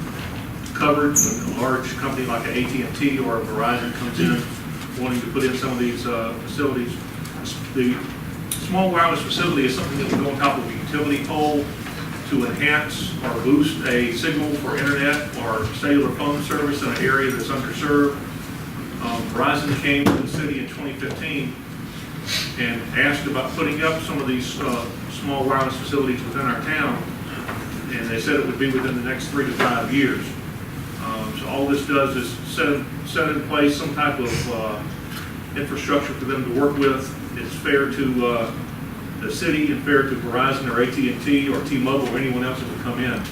covered when a large company like an AT&T or a Verizon comes in wanting to put in some of these facilities. The small wireless facility is something that would go on top of a utility pole to enhance or boost a signal for internet or cellular phone service in an area that's underserved. Verizon came to the city in 2015 and asked about putting up some of these small wireless facilities within our town, and they said it would be within the next 3 to 5 years. So all this does is set in place some type of infrastructure for them to work with. It's fair to the city and fair to Verizon or AT&T or T-Mobile or anyone else that would come in.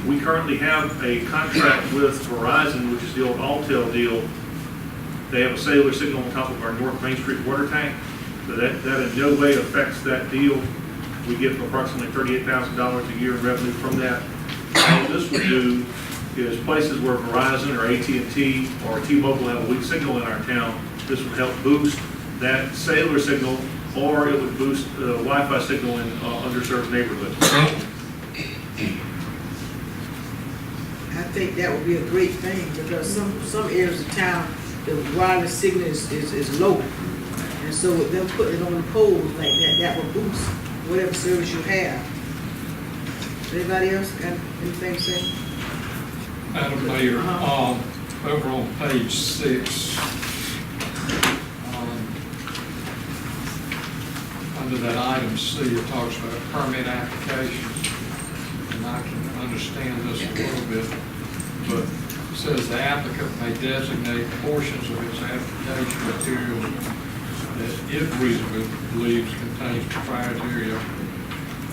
We currently have a contract with Verizon, which is the old Alltel deal. They have a cellular signal on top of our North Main Street water tank, but that in no way affects that deal. We get approximately $38,000 a year in revenue from that. All this would do is places where Verizon or AT&T or T-Mobile have a weak signal in our town, this would help boost that cellular signal, or it would boost the Wi-Fi signal in underserved neighborhoods. I think that would be a great thing because some areas of town, the wireless signal is low. And so with them putting it on the poles like that, that will boost whatever service you have. Anybody else got anything to say? Madam Mayor, over on page 6, under that item C, it talks about permit applications, and I can understand this a little bit, but it says the applicant may designate portions of its application material that it reasonably believes contains proprietary or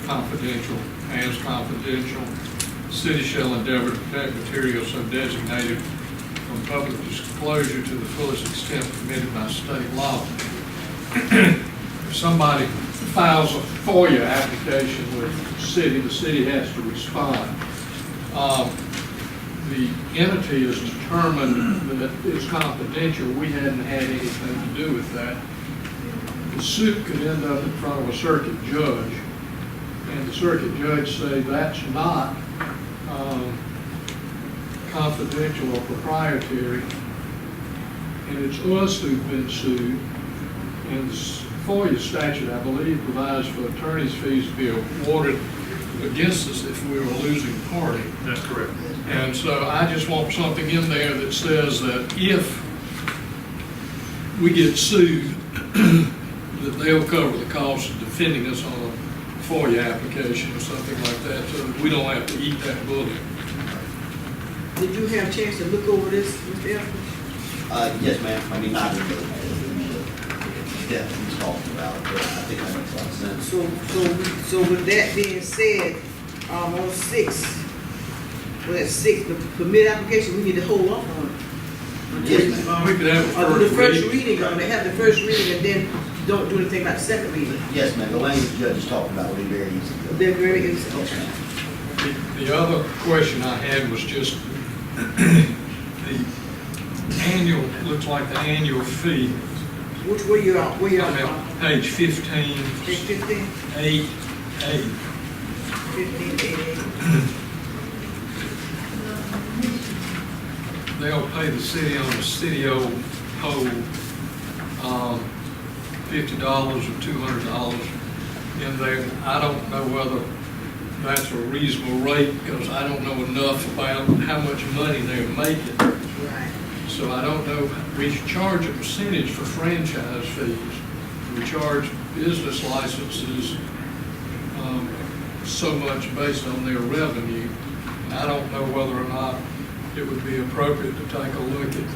confidential. City shall endeavor to protect material so designated from public disclosure to the fullest extent permitted by state law. If somebody files a FOIA application with the city has to respond. The entity is determined that it's confidential. We hadn't had anything to do with that. The suit could end up in front of a circuit judge, and the circuit judge say that's not confidential or proprietary, and it's us who've been sued. And the FOIA statute, I believe, provides for attorney's fees to be awarded against us if we were a losing party. That's correct. And so I just want something in there that says that if we get sued, that they'll cover the cost of defending us on a FOIA application or something like that, so that we don't have to eat that bullet. Did you have a chance to look over this, Mr. Elton? Yes, ma'am. I mean, not really. Yeah, he's talking about it, but I think that makes a lot of sense. So with that being said, on 6, well, that's 6, the permit application, we need to hold off on it. Yes, ma'am. We could have a Or do the first reading. reading, or they have the first reading and then don't do anything about the second reading. Yes, ma'am. The language the judge is talking about will be very easy. They're very easy. Yes, ma'am. The other question I had was just the annual, looks like the annual fee. Which way you on? Where you I'm on? at page 15, Page 15? 8A. 15, They'll pay the city on the city-owned pole, $50 or $200 in there. I don't know whether that's a reasonable rate, because I don't know enough about how much money they're making. Right. So I don't know, we charge a percentage for franchise fees. We charge business licenses so much based on their revenue. I don't know whether or not it would be appropriate to take a look at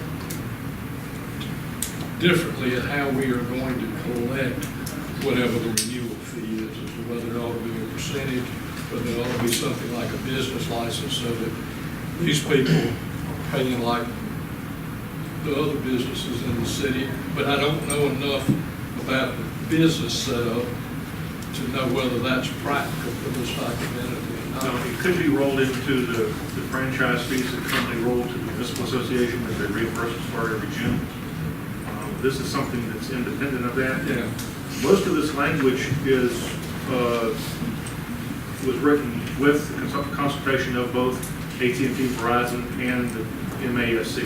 differently at how we are going to collect whatever the renewal fee is, as to whether it ought to be a percentage, whether it ought to be something like a business license, so that these people are paying like the other businesses in the city. But I don't know enough about the business setup to know whether that's practical for this type of entity. No, it could be rolled into the franchise fees that currently roll to the municipal association that they reimburse us for every June. This is something that's independent of that. Yeah. Most of this language was written with the consultation of both AT&T, Verizon, and the MASC.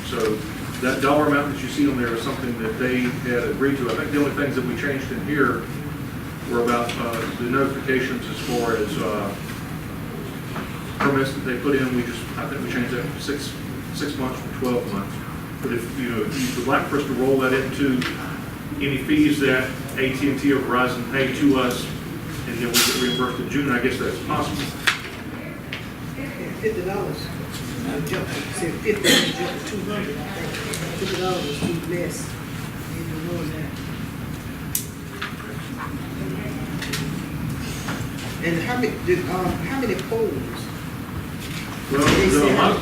So that dollar amount that you see on there is something that they had agreed to. I think the only things that we changed in here were about the notifications as far as permits that they put in. I think we changed that from six months to 12 months. But if you would like for us to roll that into any fees that AT&T or Verizon pay to us, and then we get reimbursed in June, I guess that's possible. $50. Jump, say 50, jump to 200. $50 is too less. Even more than that. And how many poles? Well,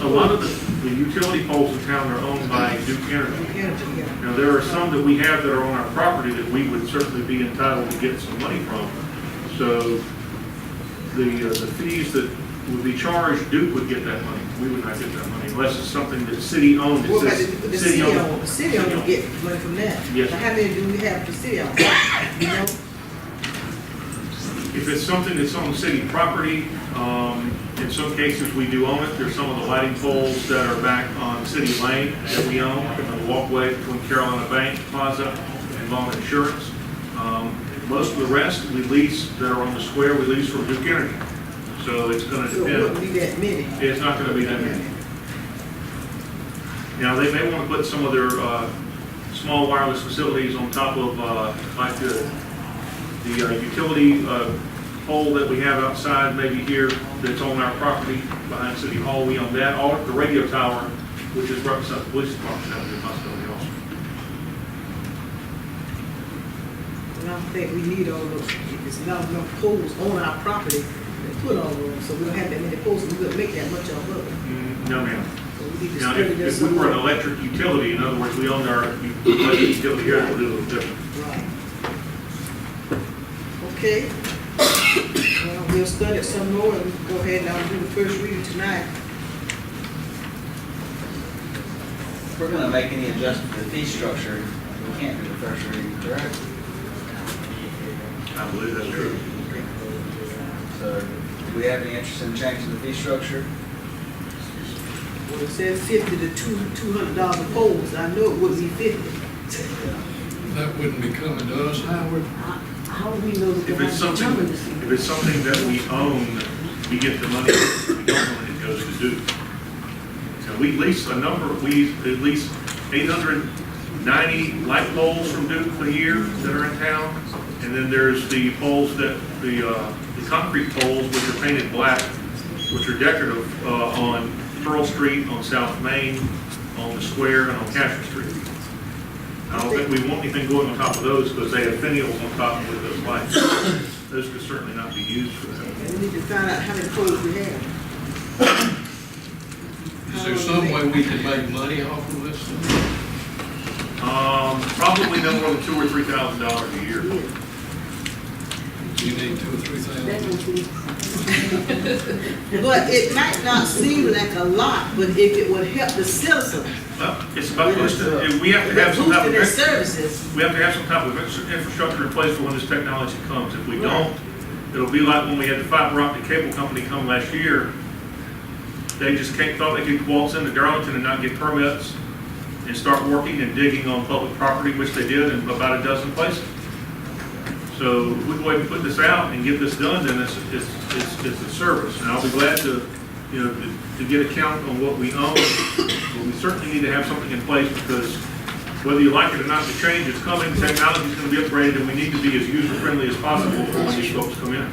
a lot of the utility poles in town are owned by Duke Energy. Yeah. Now, there are some that we have that are on our property that we would certainly be entitled to get some money from. So the fees that would be charged, Duke would get that money. We would not get that money unless it's something that's city-owned. What about the city-owned? The city-owned will get money from that. Yes. Now, how many do we have for city-owned? You know? If it's something that's on city property, in some cases we do own it. There's some of the lighting poles that are back on City Lane that we own, on the walkway between Carolina Bank Plaza and Bond Insurance. Most of the rest we lease that are on the square, we lease from Duke Energy. So it's going to So it depend. wouldn't be that many. It's not going to be that many. Now, they may want to put some of their small wireless facilities on top of like the utility pole that we have outside, maybe here, that's on our property behind City Hall. We own that, or the radio tower, which is right beside the police department, that would be a possibility also. And I don't think we need all those, if it's not enough poles on our property, to put all of them, so we don't have that many poles, and we don't make that much of them. No, ma'am. So we need to Now, spread it if we were an somewhere. electric utility, in other words, we owned our electric utility here, it would be a little different. Right. Okay. Well, we'll study it some more and go ahead and I'll do the first reading tonight. If we're gonna make any adjustment to the fee structure, we can't do the first reading, correct? I believe that's true. So, do we have any interest in changing the fee structure? Well, it said 50 to $200 poles. I know it wouldn't be 50. That wouldn't be coming to us, Howard. How do we know that If they're it's not something, determined this year? if it's something that we own, we get the money, if we don't own it, it goes to Duke. So we lease a number, we at least 890 light poles from Duke a year that are in town. And then there's the poles that, the concrete poles which are painted black, which are decorative, on Pearl Street, on South Main, on the square, and on Castro Street. I don't think we want anything going on top of those because they have finials on top with those lights. Those could certainly not be used for that. We need to find out how many poles we have. Is there some way we can make money off of this? Probably no more than $2,000 or $3,000 a year. You need 2,000 or 3,000. But it might not seem like a lot, but if it would help the citizens, Well, it's about boosting, we have to have some type boosting their of, services. we have to have some type of infrastructure in place for when this technology comes. If we don't, it'll be like when we had the fiber optic cable company come last year. They just thought they could waltz into Darlington and not get permits and start working and digging on public property, which they did in about a dozen places. So if we go ahead and put this out and get this done, then it's a service. And I'll be glad to, to get a count on what we own. But we certainly need to have something in place because whether you like it or not, the change is coming, technology is going to be upgraded, and we need to be as user-friendly as possible for when these folks come in.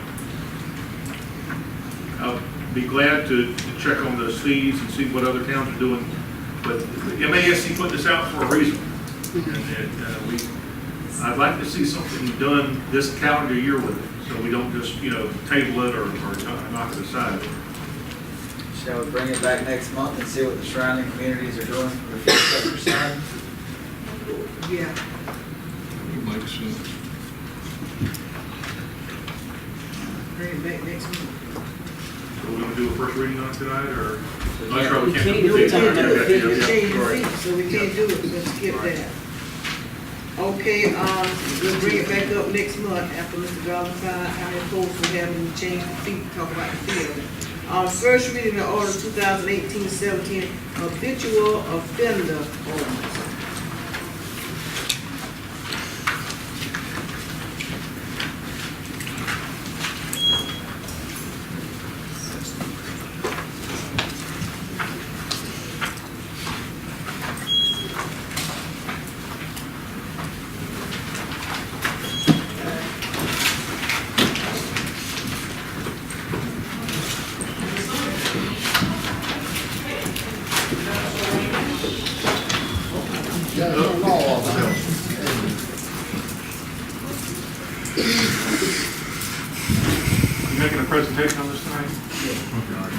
I'll be glad to check on the fees and see what other towns are doing. But the MASC put this out for a reason. And I'd like to see something done this calendar year with it, so we don't just, table it or knock it aside. Shall we bring it back next month and see what the surrounding communities are doing for the infrastructure side? Yeah. It makes sense. Bring it back next month. So we're gonna do a first reading on it tonight, or? We No, sure, can't- we We can't. can't do it, Okay, we yeah, change the sorry. fee, so we can't do it, let's skip that. Okay, we'll bring it back up next month after Mr. Garland find out how many posts we have and change the fee, talk about the fee of it. First reading of order 2018-17 habitual offender ordinance. You making a presentation on this tonight?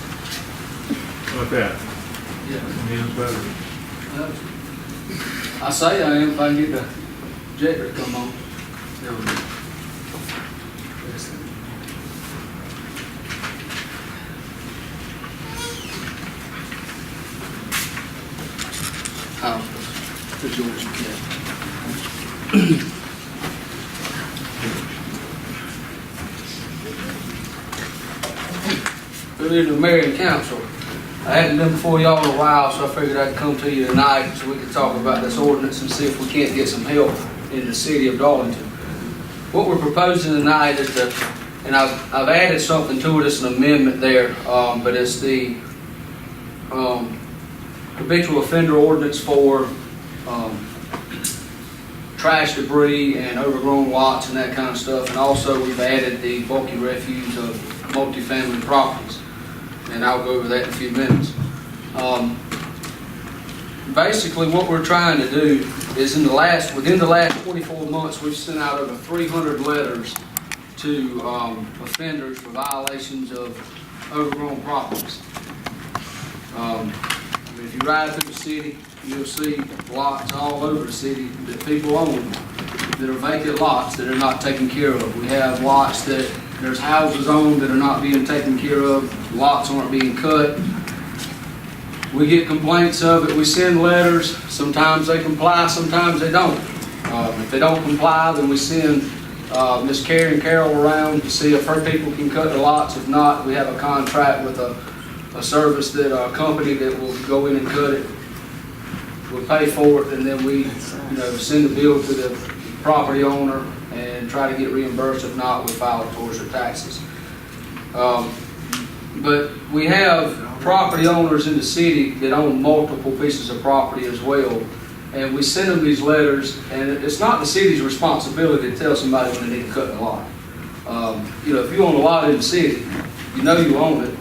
How about that? Man's better. I say I am if I can get the jet to come on. The Georgia Good evening, Mayor and Council. I hadn't been before y'all in a while, so I figured I'd come to you tonight so we could talk about this ordinance and see if we can't get some help in the city of Darlington. What we're proposing tonight is and I've added something to it, it's an amendment there, but it's the habitual offender ordinance for trash debris and overgrown lots and that kind of stuff. And also we've added the bulky refuse of multifamily properties. And I'll go over that in a few minutes. Basically what we're trying to do is within the last 24 months, we've sent out over 300 letters to offenders for violations of overgrown properties. If you ride through the city, you'll see lots all over the city that people own that are vacant lots that are not taken care of. We have lots that there's houses on that are not being taken care of, lots aren't being cut. We get complaints of it, we send letters, sometimes they comply, sometimes they don't. If they don't comply, then we send Miss Carrie and Carol around to see if her people can cut the lots. If not, we have a contract with a service that, a company that will go in and cut it. We'll pay for it, and then we, send the bill to the property owner and try to get reimbursed. If not, we file it towards their taxes. But we have property owners in the city that own multiple pieces of property as well. And we send them these letters, and it's not the city's responsibility to tell somebody when they need to cut the lot. If you own a lot in the city, you know you own it,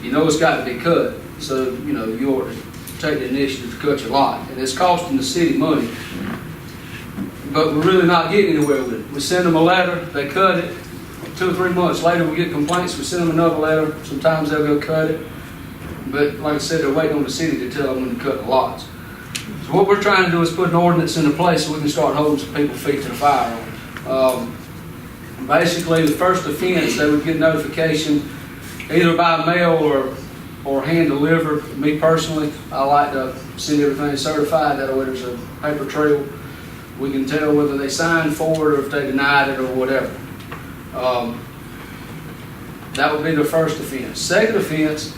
you know it's got to be cut. So, you ought to take the initiative to cut your lot. And it's costing the city money. But we're really not getting anywhere with it. We send them a letter, they cut it. 2 or 3 months later, we get complaints, we send them another letter. Sometimes they'll go cut it. But like I said, they're waiting on the city to tell them when to cut the lots. So what we're trying to do is put an ordinance into place so we can start holding some people's feet to the fire on it. Basically, the first offense, they would get notification either by mail or hand delivered. Me personally, I like to send everything certified. That way there's a paper trail. We can tell whether they signed for it or if they denied it or whatever. That would be the first offense. Second offense,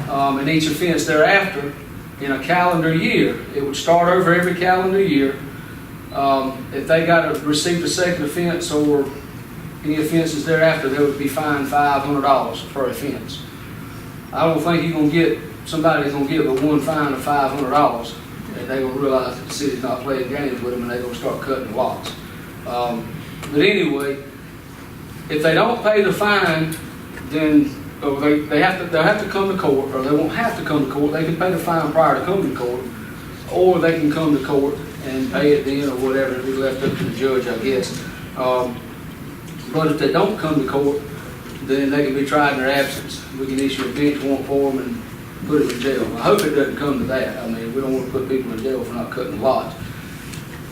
and each offense thereafter, in a calendar year, it would start over every calendar year. If they received a second offense or any offenses thereafter, they would be fined $500 per offense. I don't think you're going to get somebody that's going to give a one fine of $500, and they're going to realize that the city's not playing games with them, and they're going to start cutting the lots. But anyway, if they don't pay the fine, then they'll have to come to court, or they won't have to come to court. They can pay the fine prior to coming to court, or they can come to court and pay it then, or whatever. It'll be left up to the judge, I guess. But if they don't come to court, then they can be tried in their absence. We can issue a bench warrant for them and put them in jail. I hope it doesn't come to that. I mean, we don't want to put people in jail for not cutting the lots.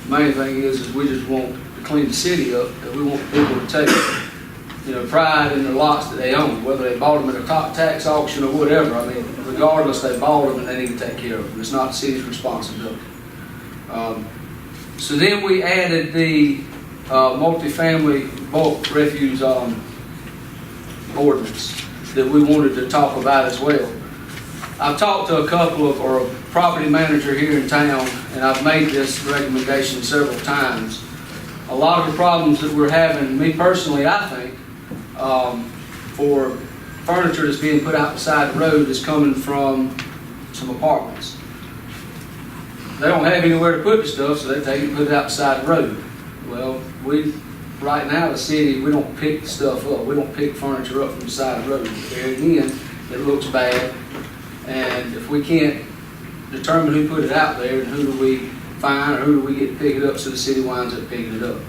The main thing is we just want to clean the city up, and we want people to take pride in the lots that they own, whether they bought them at a top tax auction or whatever. I mean, regardless, they bought them and they need to take care of them. It's not the city's responsibility. So then we added the multifamily bulk refuse ordinance that we wanted to talk about as well. I've talked to a property manager here in town, and I've made this recommendation several times. A lot of the problems that we're having, me personally, I think, for furniture that's being put out beside the road is coming from some apartments. They don't have anywhere to put the stuff, so they take it and put it out beside the road. Well, right now, the city, we don't pick the stuff up. We don't pick furniture up from the side of the road. There again, it looks bad. And if we can't determine who put it out there, and who do we fine, or who do we get to pick it up, so the city winds up picking it up.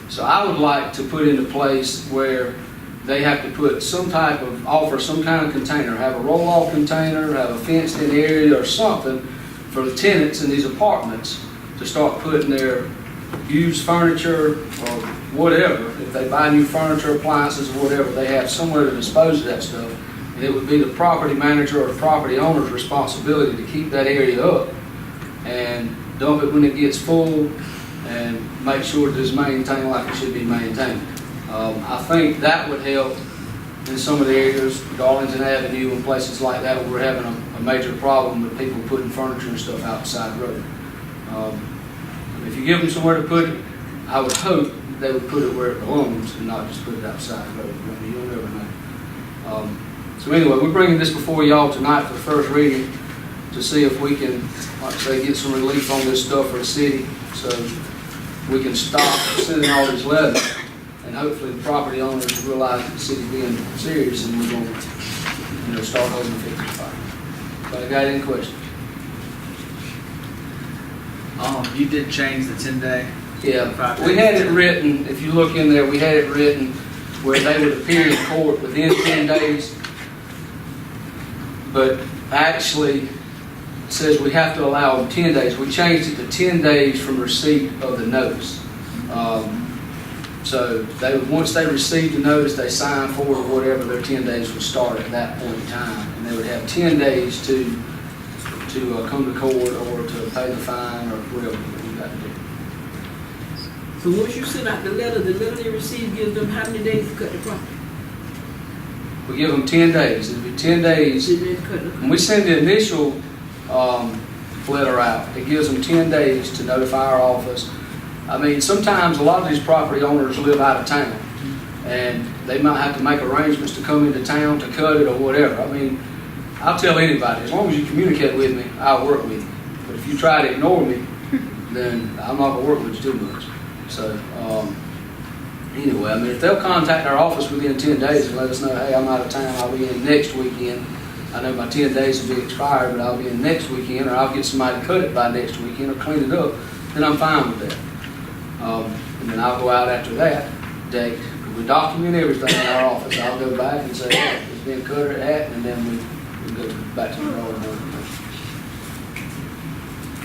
So I would like to put into place where they have to offer some kind of container, have a roll-off container, have a fenced-in area or something for the tenants in these apartments to start putting their used furniture or whatever. If they buy new furniture, appliances, or whatever, they have somewhere to dispose of that stuff. And it would be the property manager or the property owner's responsibility to keep that area up and dump it when it gets full and make sure that it's maintained like it should be maintained. I think that would help in some of the areas, Darlington Avenue and places like that, where we're having a major problem with people putting furniture and stuff outside the road. If you give them somewhere to put it, I would hope they would put it where it belongs and not just put it outside the road. I mean, you'll never know. So anyway, we're bringing this before y'all tonight for the first reading to see if we can, like I say, get some relief on this stuff for the city, so we can stop sending all these letters, and hopefully the property owners realize that the city's being serious and we're going to start holding the feet to the fire. So I got any questions? You did change the 10-day. Yeah, we had it written, if you look in there, we had it written where they would appear in court within 10 days. But actually, it says we have to allow them 10 days. We changed it to 10 days from receipt of the notice. So once they received the notice, they signed for it or whatever, their 10 days would start at that point in time. And they would have 10 days to come to court or to pay the fine or whatever you got to do. So once you send out the letter they receive gives them how many days to cut the property? We give them 10 days. It'll be 10 days. 10 days to cut the When we send the initial letter out, it gives them 10 days to notify our office. I mean, sometimes a lot of these property owners live out of town, and they might have to make arrangements to come into town to cut it or whatever. I mean, I'll tell anybody, as long as you communicate with me, I'll work with you. But if you try to ignore me, then I'm not gonna work with you too much. So, anyway, I mean, if they'll contact our office within 10 days and let us know, hey, I'm out of town, I'll be in next weekend. I know my 10 days will be expired, but I'll be in next weekend, or I'll get somebody to cut it by next weekend or clean it up, then I'm fine with that. And then I'll go out after that date. We document everything in our office. I'll go back and say, hey, it's been cut or that, and then we go back to the drawing board.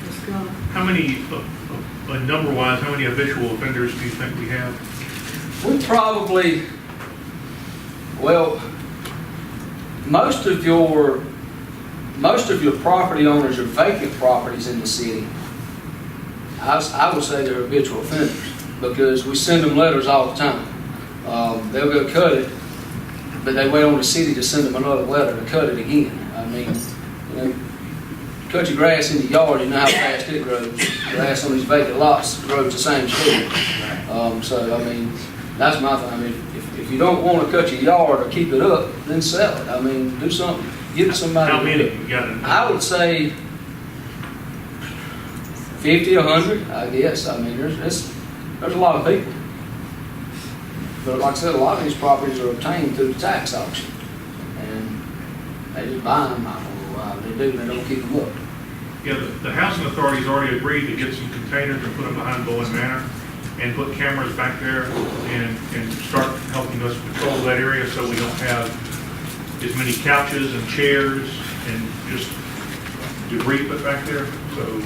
Let's go. How many, number-wise, how many habitual offenders do you think we have? We probably, well, most of your property owners are vacant properties in the city. I would say they're habitual offenders because we send them letters all the time. They'll go cut it, but they wait on the city to send them another letter to cut it again. I mean, you know, cut your grass in the yard, you know how fast it grows. Grass on these vacant lots grows the same speed. So, I mean, that's my thing. I mean, if you don't want to cut your yard or keep it up, then sell it. I mean, do something. Give it to somebody. How many you got? I would say 50, 100, I guess. I mean, there's a lot of people. But like I said, a lot of these properties are obtained through the tax auction. And they just buy them. I don't know why they do, they don't keep them up. Yeah, the housing authority's already agreed to get some containers and put them behind Bowen Manor and put cameras back there and start helping us control that area so we don't have as many couches and chairs and just debris put back there. So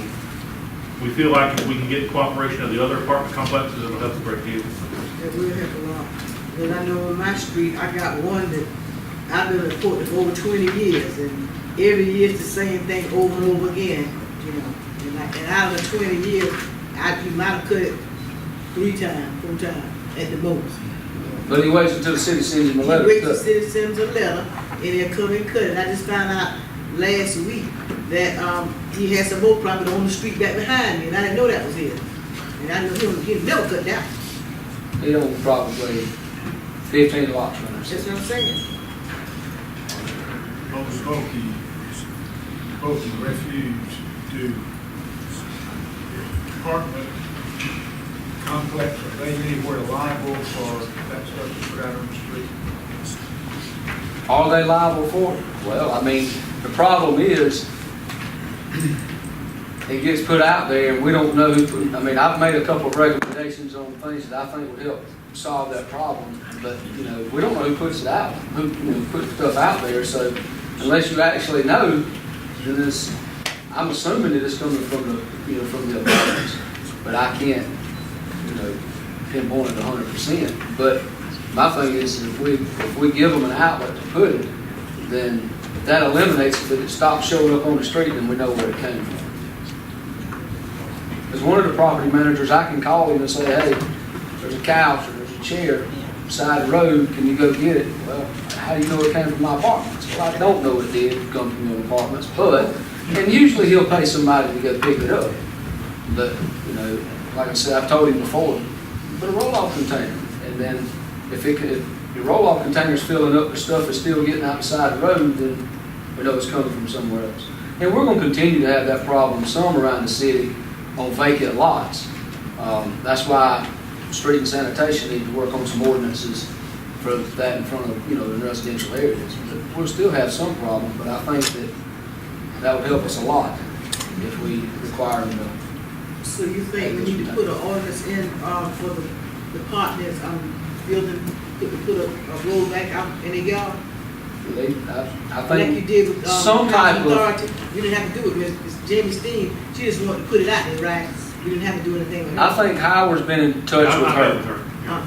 we feel like if we can get cooperation of the other apartment complexes, it'll help a great deal. That will help a lot. And I know on my street, I got one that I've been reporting for over 20 years, and every year it's the same thing over and over again, you know. And out of the 20 years, you might have cut it 3 times, 4 times at the most. But he waits until the city sends him a letter. He waits until the city sends a letter, and they'll come and cut it. I just found out last week that he had some more property on the street back behind me, and I didn't know that was his. And I knew he'd never cut down. He owns probably 15 lots right now. That's what I'm saying. Both refuge to apartment complex, are they anywhere liable for that stuff that's put out on the street? Are they liable for it? Well, I mean, the problem is it gets put out there and we don't know who put, I mean, I've made a couple of recommendations on things that I think would help solve that problem, but, you know, we don't know who puts it out, who puts stuff out there, so unless you actually know, then this, I'm assuming that it's coming from the, from the apartments, but I can't, pinpoint it 100%. But my thing is, if we give them an outlet to put it, then that eliminates it, that it stops showing up on the street and we know where it came from. As one of the property managers, I can call him and say, hey, there's a couch or there's a chair beside the road, can you go get it? Well, how do you know it came from my apartments? Well, I don't know it did come from your apartments, and usually he'll pay somebody to go pick it up. But, like I said, I've told him before, put a roll-off container, and then if your roll-off container's filling up, the stuff is still getting out beside the road, then we know it's coming from somewhere else. And we're going to continue to have that problem some around the city on vacant lots. That's why street and sanitation need to work on some ordinances for that in front of, the residential areas. But we'll still have some problem, but I think that would help us a lot if we require them to. So you think we need to put an ordinance in for the partners building, put a rollback out in the yard? I think like you did with some type of authority. You didn't have to do it with Jamie Steen. She just wanted to put it out there, right? You didn't have to do anything with her. I think Howard's been in touch with her.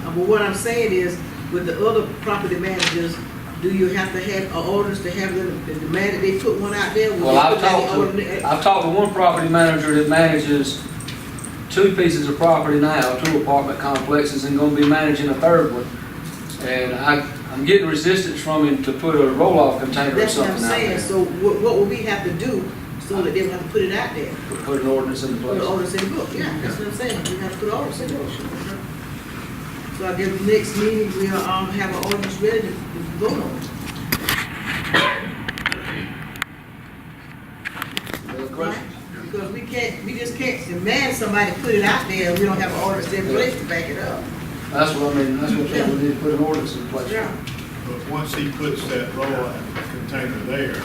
But what I'm saying is, with the other property managers, do you have to have an ordinance to have them demand that they put one out there? Well, I've talked to one property manager that manages 2 pieces of property now, 2 apartment complexes, and gonna be managing a 3rd one. And I'm getting resistance from him to put a roll-off container or That's what I'm something out saying, there. so what will we have to do so that they will have to put it out there? Put an ordinance into Put place. orders in the book, yeah, that's what I'm saying, we have to put orders in the book. So I guess next meeting, we'll, have an ordinance ready to vote on. Any other questions? Because we just can't demand somebody to put it out there, and we don't have an ordinance in place to back it up. That's what I mean, that's what I'm saying, we need to put an ordinance in place. Yeah. But once he puts that roll-out container there,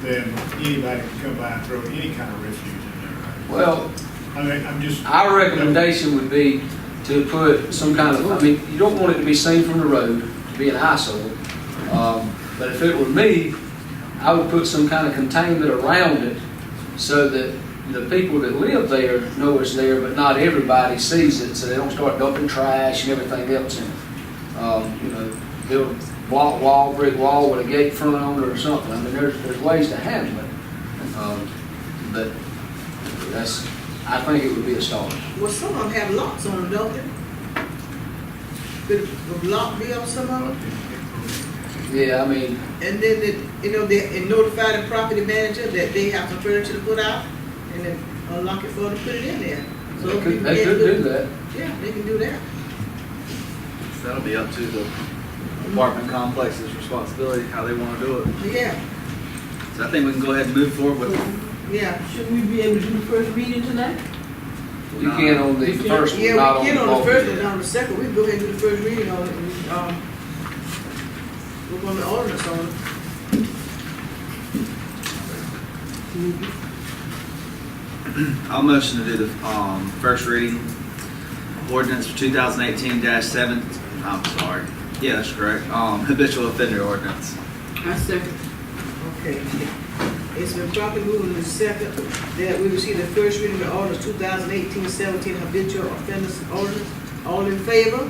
then anybody can come by and throw any kind of refuse in there, right? Well, I mean, I'm just. our recommendation would be to put some kind of, I mean, you don't want it to be seen from the road, to be an eyesore. But if it were me, I would put some kind of containment around it so that the people that live there know it's there, but not everybody sees it, so they don't start dumping trash and everything else in it. You know, build a block wall, brick wall with a gate front on it or something. I mean, there's ways to handle it. But that's, I think it would be a start. Well, some of them have locks on them, don't they? Could a lock be on some of them? Yeah, I mean, And then, they notify the property manager that they have some furniture to put out, and then unlock it for them to put it in there. So they people could get do good- that. Yeah, they can do that. So that'll be up to the apartment complex's responsibility, how they wanna do it. Yeah, So I think we can go ahead and move forward with, yeah. Should we be able to do the first reading tonight? You can on the first one, Yeah, not we can on the bulk. first one, on the second, we can go ahead and do the first reading on it, and, we're gonna ordinance on it. I'll motion to do the, first reading ordinance for 2018-7, I'm sorry. Yeah, that's correct, habitual offender ordinance. I second. Okay. It's been properly moved in the second that we receive the first reading of ordinance 2018-17 habitual offenders ordinance. All in favor?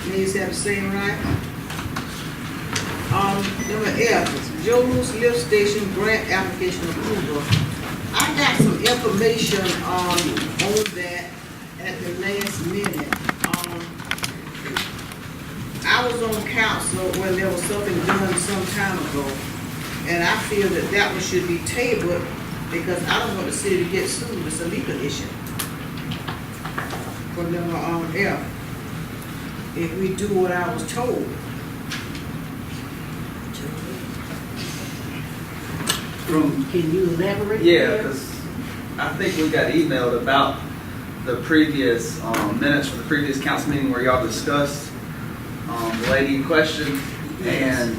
Nays have the same right. Number F, Joe Louis Lift Station Grant Application Approval. I got some information, on that at the last minute. I was on council when there was something done some time ago, and I feel that that one should be tabled because I don't want the city to get sued. It's a legal issue. For number F, if we do what I was told. Can you elaborate? Yeah, because I think we got emailed about the previous, minutes from the previous council meeting where y'all discussed, the lady in question. And,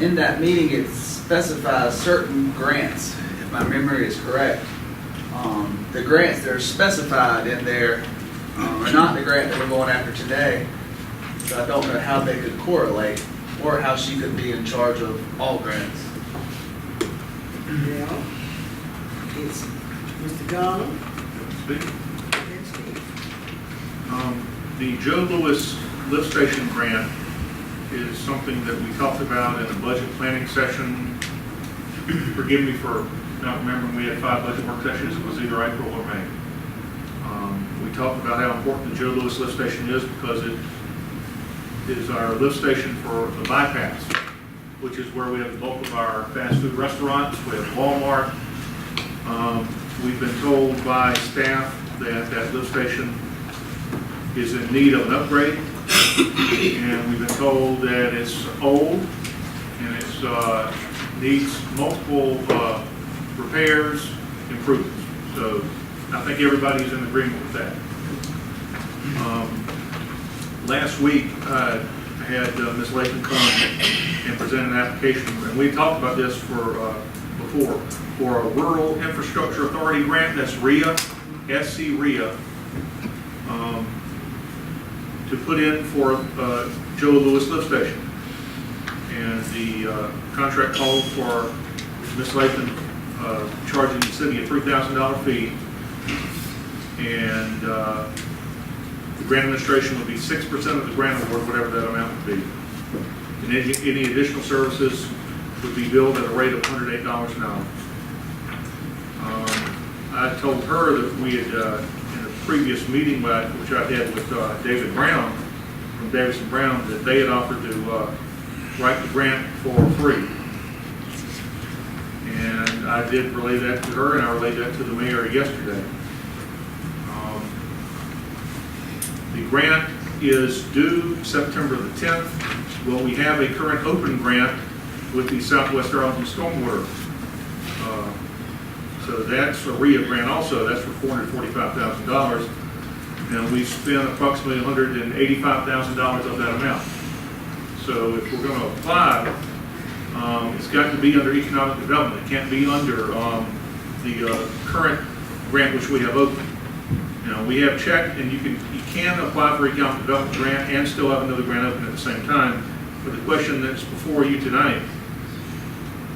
in that meeting, it specifies certain grants, if my memory is correct. The grants that are specified in there, are not the grant that we're going after today. So I don't know how they could correlate or how she could be in charge of all grants. Yeah. It's Mr. Garland. The Joe Louis Lift Station grant is something that we talked about in a budget planning session. Forgive me for not remembering, we had 5 budget work sessions, it was either April or May. We talked about how important the Joe Louis Lift Station is because it is our lift station for the bypass, which is where we have the bulk of our fast food restaurants, we have Walmart. We've been told by staff that that lift station is in need of an upgrade. And we've been told that it's old and it needs multiple repairs, improvements. So I think everybody's in agreement with that. Last week, I had Ms. Latham come and present an application, and we talked about this before, for a Rural Infrastructure Authority grant, that's RIA, SC RIA, to put in for Joe Louis Lift Station. And the contract called for Ms. Latham charging the city a $3,000 fee, and the grant administration would be 6% of the grant award, whatever that amount would be. And any additional services would be billed at a rate of $108 an hour. I told her that we had, in a previous meeting which I had with David Brown, from Davis and Brown, that they had offered to write the grant for free. And I did relay that to her, and I relayed that to the mayor yesterday. The grant is due September the 10th. Well, we have a current open grant with the Southwest Darlington Stormwater. So that's a RIA grant also. That's for $445,000. And we spent approximately $185,000 of that amount. So if we're going to apply, it's got to be under economic development. It can't be under the current grant which we have open. Now, we have checked, and you can apply for economic development grant and still have another grant open at the same time. But the question that's before you tonight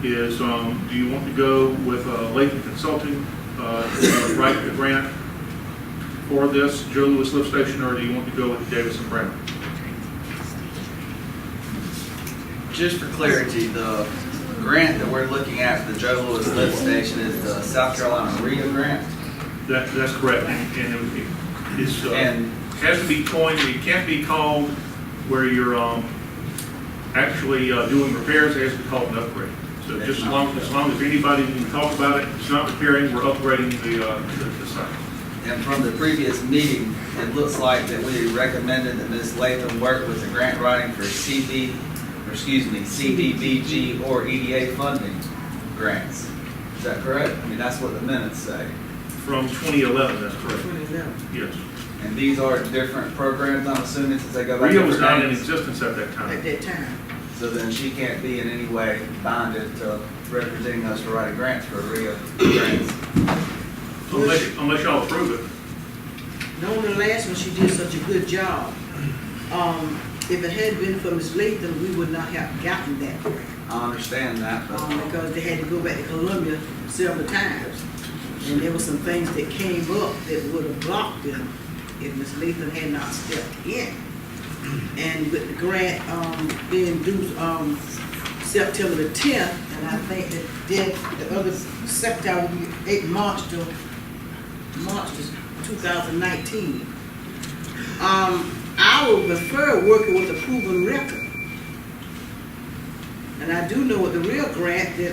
is, do you want to go with Latham Consulting to write the grant for this Joe Louis lift station, or do you want to go with Davis and Brown? Just for clarity, the grant that we're looking at for the Joe Louis lift station is the South Carolina RIA grant. That's correct, and it's has to be coined. It can't be called where you're actually doing repairs. It has to be called an upgrade. So just as long as anybody can talk about it, it's not repairing. We're upgrading the site. And from the previous meeting, it looks like that we recommended that Ms. Latham work with the grant writing for CDBG or EDA funding grants. Is that correct? I mean, that's what the minutes say. From 2011, that's correct. 2011. Yes. And these are different programs, I'm assuming, since they go back to RIA was not in names. existence at that time. At that time. So then she can't be in any way bonded to representing us for writing grants for RIA grants. Unless y'all approve it. No, on the last one, she did such a good job. If it had been for Ms. Latham, we would not have gotten that grant. I understand that, but Because they had to go back to Columbia several times. And there were some things that came up that would have blocked them if Ms. Latham had not stepped in. And with the grant being due September the 10th, and I think that then the other sector will be March to 2019. I would prefer working with a proven record. And I do know with the real grant that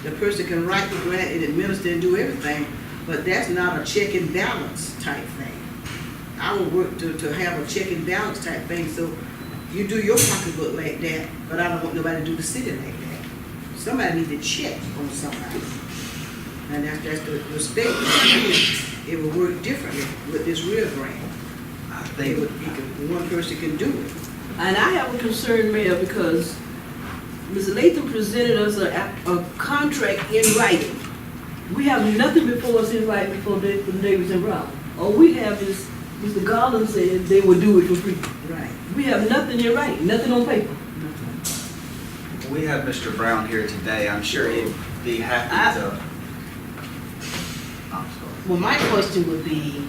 the person can write the grant and administer and do everything, but that's not a check and balance type thing. I would work to have a check and balance type thing, so you do your pocketbook like that, but I don't want nobody to do the city like that. Somebody needs to check on somebody. And that's the mistake. It would work differently with this real grant. I think One person can do it. And I have a concern, Mayor, because Ms. Latham presented us a contract in writing. We have nothing before us in writing from Davis and Brown. All we have is Mr. Garland said they would do it for free. Right. We have nothing in writing, nothing on paper. we have Mr. Brown here today. I'm sure he'd be happy to. I'm sorry. Well, my question would be,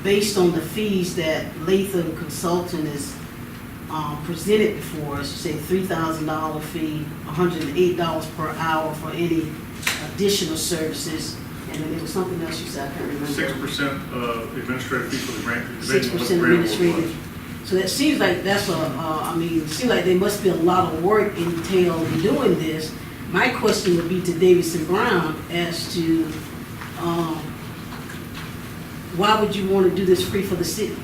based on the fees that Latham Consulting is presented before us, you say $3,000 fee, $108 per hour for any additional services, and then there was something else you said, I can't remember. 6% administrative fee for the grant. 6% administrative. So that seems like that's it seems like there must be a lot of work entailed in doing this. My question would be to Davis and Brown as to why would you want to do this free for the city?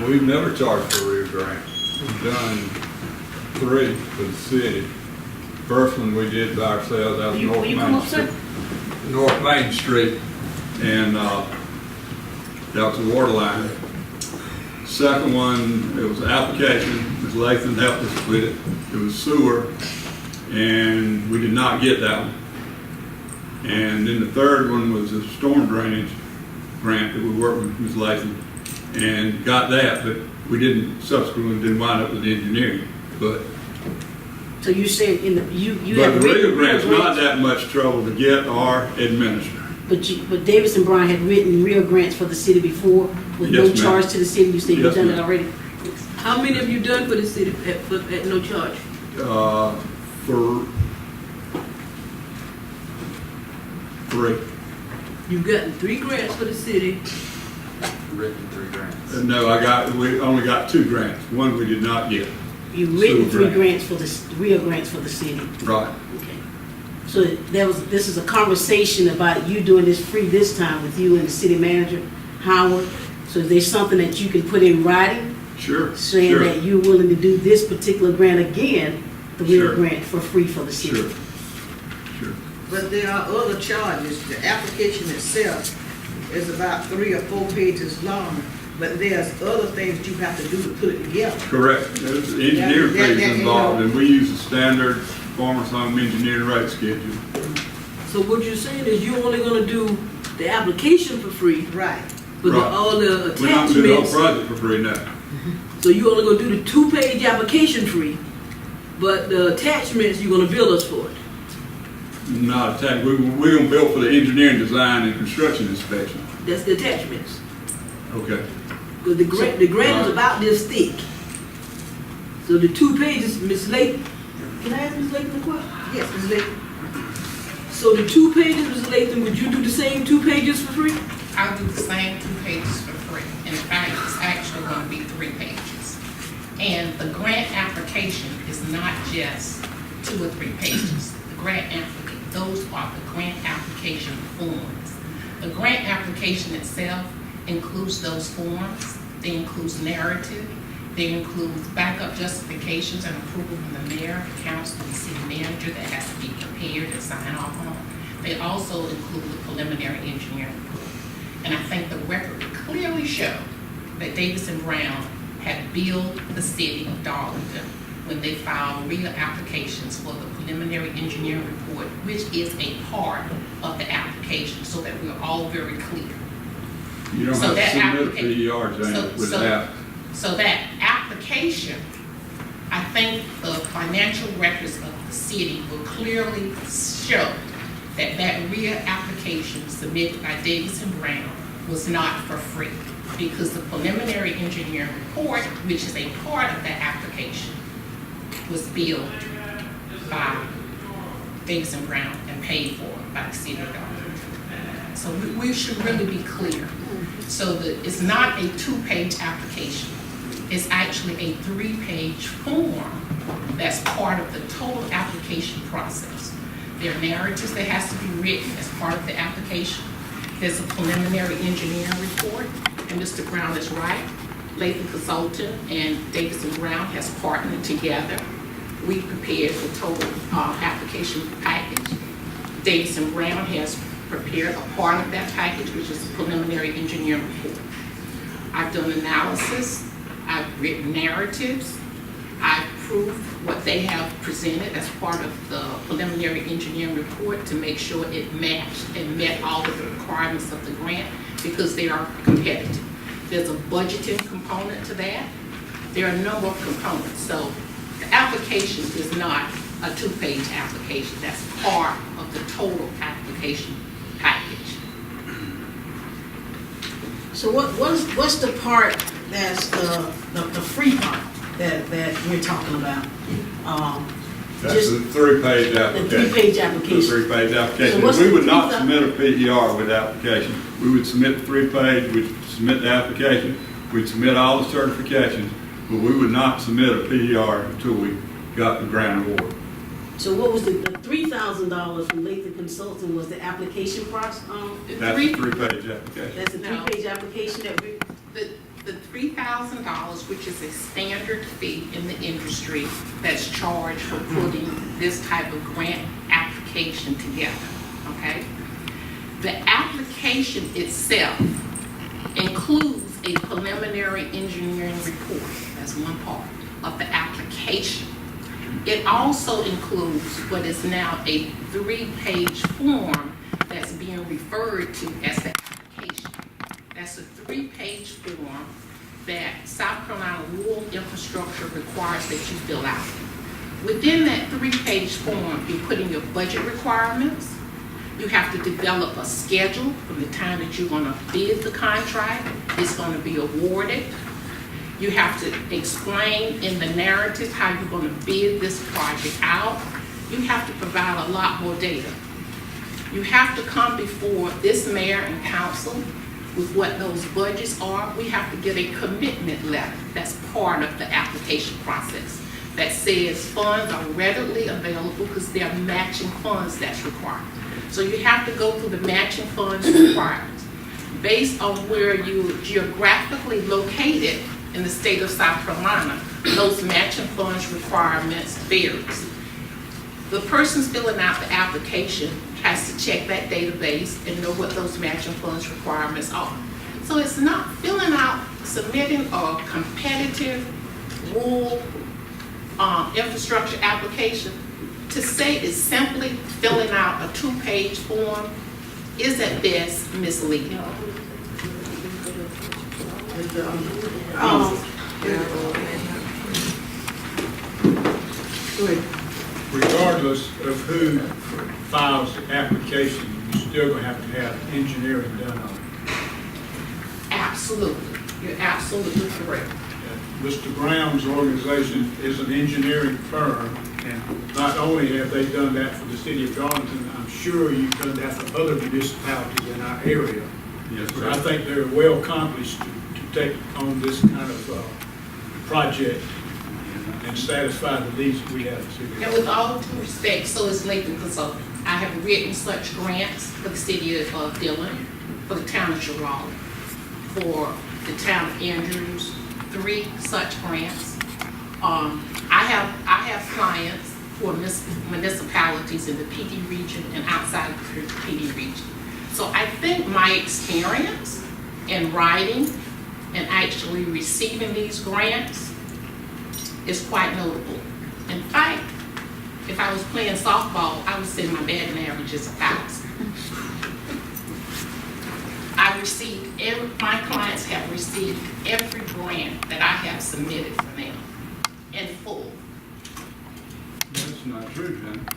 We've never charged for a rear grant. We've done 3 for the city. First one we did by ourselves out North Main Street, and that was the water line. Second one, it was an application. Ms. Latham helped us with it. It was sewer, and we did not get that one. And then the third one was a storm drainage grant that we worked with Ms. Latham and got that, but we subsequently didn't wind up with the engineering. But So you said you but have the written real grant's not that much trouble to get or administer. But Davis and Brown had written real grants for the city before with no Yes, ma'am. charge to the city. You said you've Yes, done it ma'am. already. How many have you done for the city at no charge? free. You've gotten 3 grants for the city. Written 3 grants. We only got 2 grants. One we did not get. You've written Sewer 3 grants for the, real grants for the city. Right. Okay. So this is a conversation about you doing this free this time with you and the city manager, Howard. So is there something that you can put in writing? Sure. Saying Sure. that you're willing to do this particular grant again, the real Sure. grant for free for the city? Sure. Sure. But there are other charges. The application itself is about 3 or 4 pages long, but there's other things you have to do to put it together. Correct. There's engineering fees involved, and we use the standard Farmers Home engineering rate schedule. So what you're saying is you're only gonna do the application for free, Right. but Right. all the We're not gonna do the whole attachments, project for free now. so you're only gonna do the 2-page application free, but the attachments, you're gonna bill us for it. Not a tax. We're gonna bill for the engineering, design, and construction inspection. That's the attachments. Okay. Because the grant is about this thick. So the 2 pages, Ms. Layton, can I ask Ms. Layton a question? Yes, Ms. Lee. So the 2 pages, Ms. Layton, would you do the same 2 pages for free? I'll do the same 2 pages for free. In fact, it's actually going to be 3 pages. And the grant application is not just 2 or 3 pages. The grant application, those are the grant application forms. The grant application itself includes those forms. They include narrative. They include backup justifications and approval from the mayor, council, and city manager that has to be prepared and signed off on. They also include the preliminary engineering report. And I think the record clearly showed that Davis and Brown had billed the city of Darlington when they filed real applications for the preliminary engineering report, which is a part of the application, so that we're all very clear. You don't So have that to submit a applica- PER, James, without. So that application, I think the financial records of the city will clearly show that that real application submitted by Davis and Brown was not for free, because the preliminary engineering report, which is a part of that application, was billed by Davis and Brown and paid for by the city of Darlington. So we should really be clear. So that it's not a 2-page application. It's actually a 3-page form that's part of the total application process. There are narratives that has to be written as part of the application. There's a preliminary engineering report, and Mr. Brown is right. Latham Consultant and Davis and Brown has partnered together. We prepared the total application package. Davis and Brown has prepared a part of that package, which is a preliminary engineering report. I've done analysis, I've written narratives, I've proved what they have presented as part of the preliminary engineering report to make sure it matched and met all of the requirements of the grant, because they are competitive. There's a budgeting component to that. There are a number of components. So the application is not a 2-page application. That's part of the total application package. So what's the part that's the free part that we're talking about? That's the 3-page application. The 3-page application. The 3-page application. So what's We the would not 3,000? submit a PER with application. We would submit the 3-page, we'd submit the application, we'd submit all the certifications, but we would not submit a PER until we got the grant award. So what was the $3,000 from Latham Consulting was the application process? That's a 3-page application. That's a 3-page application that we. The $3,000, which is a standard fee in the industry that's charged for putting this type of grant application together, okay? The application itself includes a preliminary engineering report. That's one part of the application. It also includes what is now a 3-page form that's being referred to as the application. That's a 3-page form that South Carolina rural infrastructure requires that you fill out. Within that 3-page form, you put in your budget requirements. You have to develop a schedule from the time that you're going to bid the contract, it's going to be awarded. You have to explain in the narrative how you're going to bid this project out. You have to provide a lot more data. You have to come before this mayor and council with what those budgets are. We have to get a commitment letter. That's part of the application process that says funds are readily available because there are matching funds that's required. So you have to go through the matching funds requirements. Based on where you're geographically located in the state of South Carolina, those matching funds requirements varies. The person's filling out the application has to check that database and know what those matching funds requirements are. So it's not filling out, submitting a competitive rural infrastructure application. To say it's simply filling out a 2-page form is at best misleading. Regardless of who files the application, you're still gonna have to have engineering done on it. Absolutely, you're absolutely correct. Mr. Brown's organization is an engineering firm, and not only have they done that for the city of Darlington, I'm sure you've done that for other municipalities in our area. Yes, But sir. I think they're well accomplished to take on this kind of project and satisfy the needs that we have. And with all due respect, so is Latham Consulting. I have written such grants for the city of Dillon, for the town of Girard, for the town of Andrews, 3 such grants. I have clients for municipalities in the PD region and outside of the PD region. So I think my experience in writing and actually receiving these grants is quite notable. In fact, if I was playing softball, I would say my batting average is 1,000. My clients have received every grant that I have submitted for them in full. That's not true, Jen.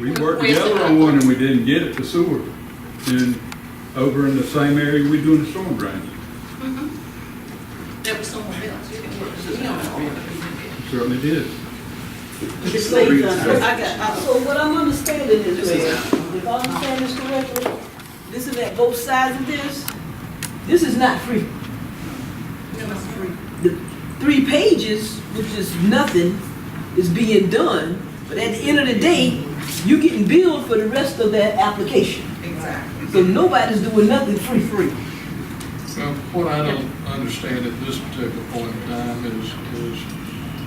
We worked together on one and we didn't get it to sewer. And over in the same area, we're doing the storm drain. There was someone else. You didn't work with me on it. Certainly did. So what I'm understanding is, Mayor, if I understand this correctly, this is at both sides of this. This is not free. The 3 pages, which is nothing, is being done, but at the end of the day, you're getting billed for the rest of that application. Exactly. So nobody's doing nothing free. Well, what I don't understand at this particular point in time is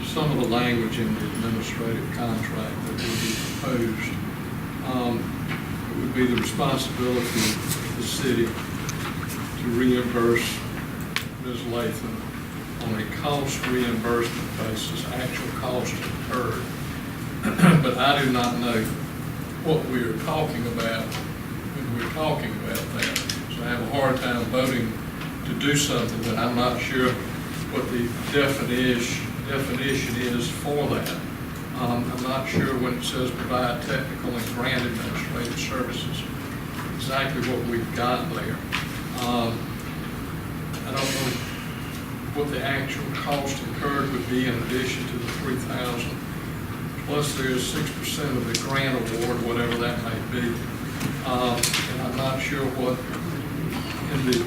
some of the language in the administrative contract that would be proposed. It would be the responsibility of the city to reimburse Ms. Latham on a cost reimbursement basis, actual cost incurred. But I do not know what we are talking about when we're talking about that. So I have a hard time voting to do something that I'm not sure what the definition is for that. I'm not sure when it says provide technical and grant administrative services, exactly what we've got there. I don't know what the actual cost incurred would be in addition to the $3,000. Plus there's 6% of the grant award, whatever that may be. And I'm not sure what, in the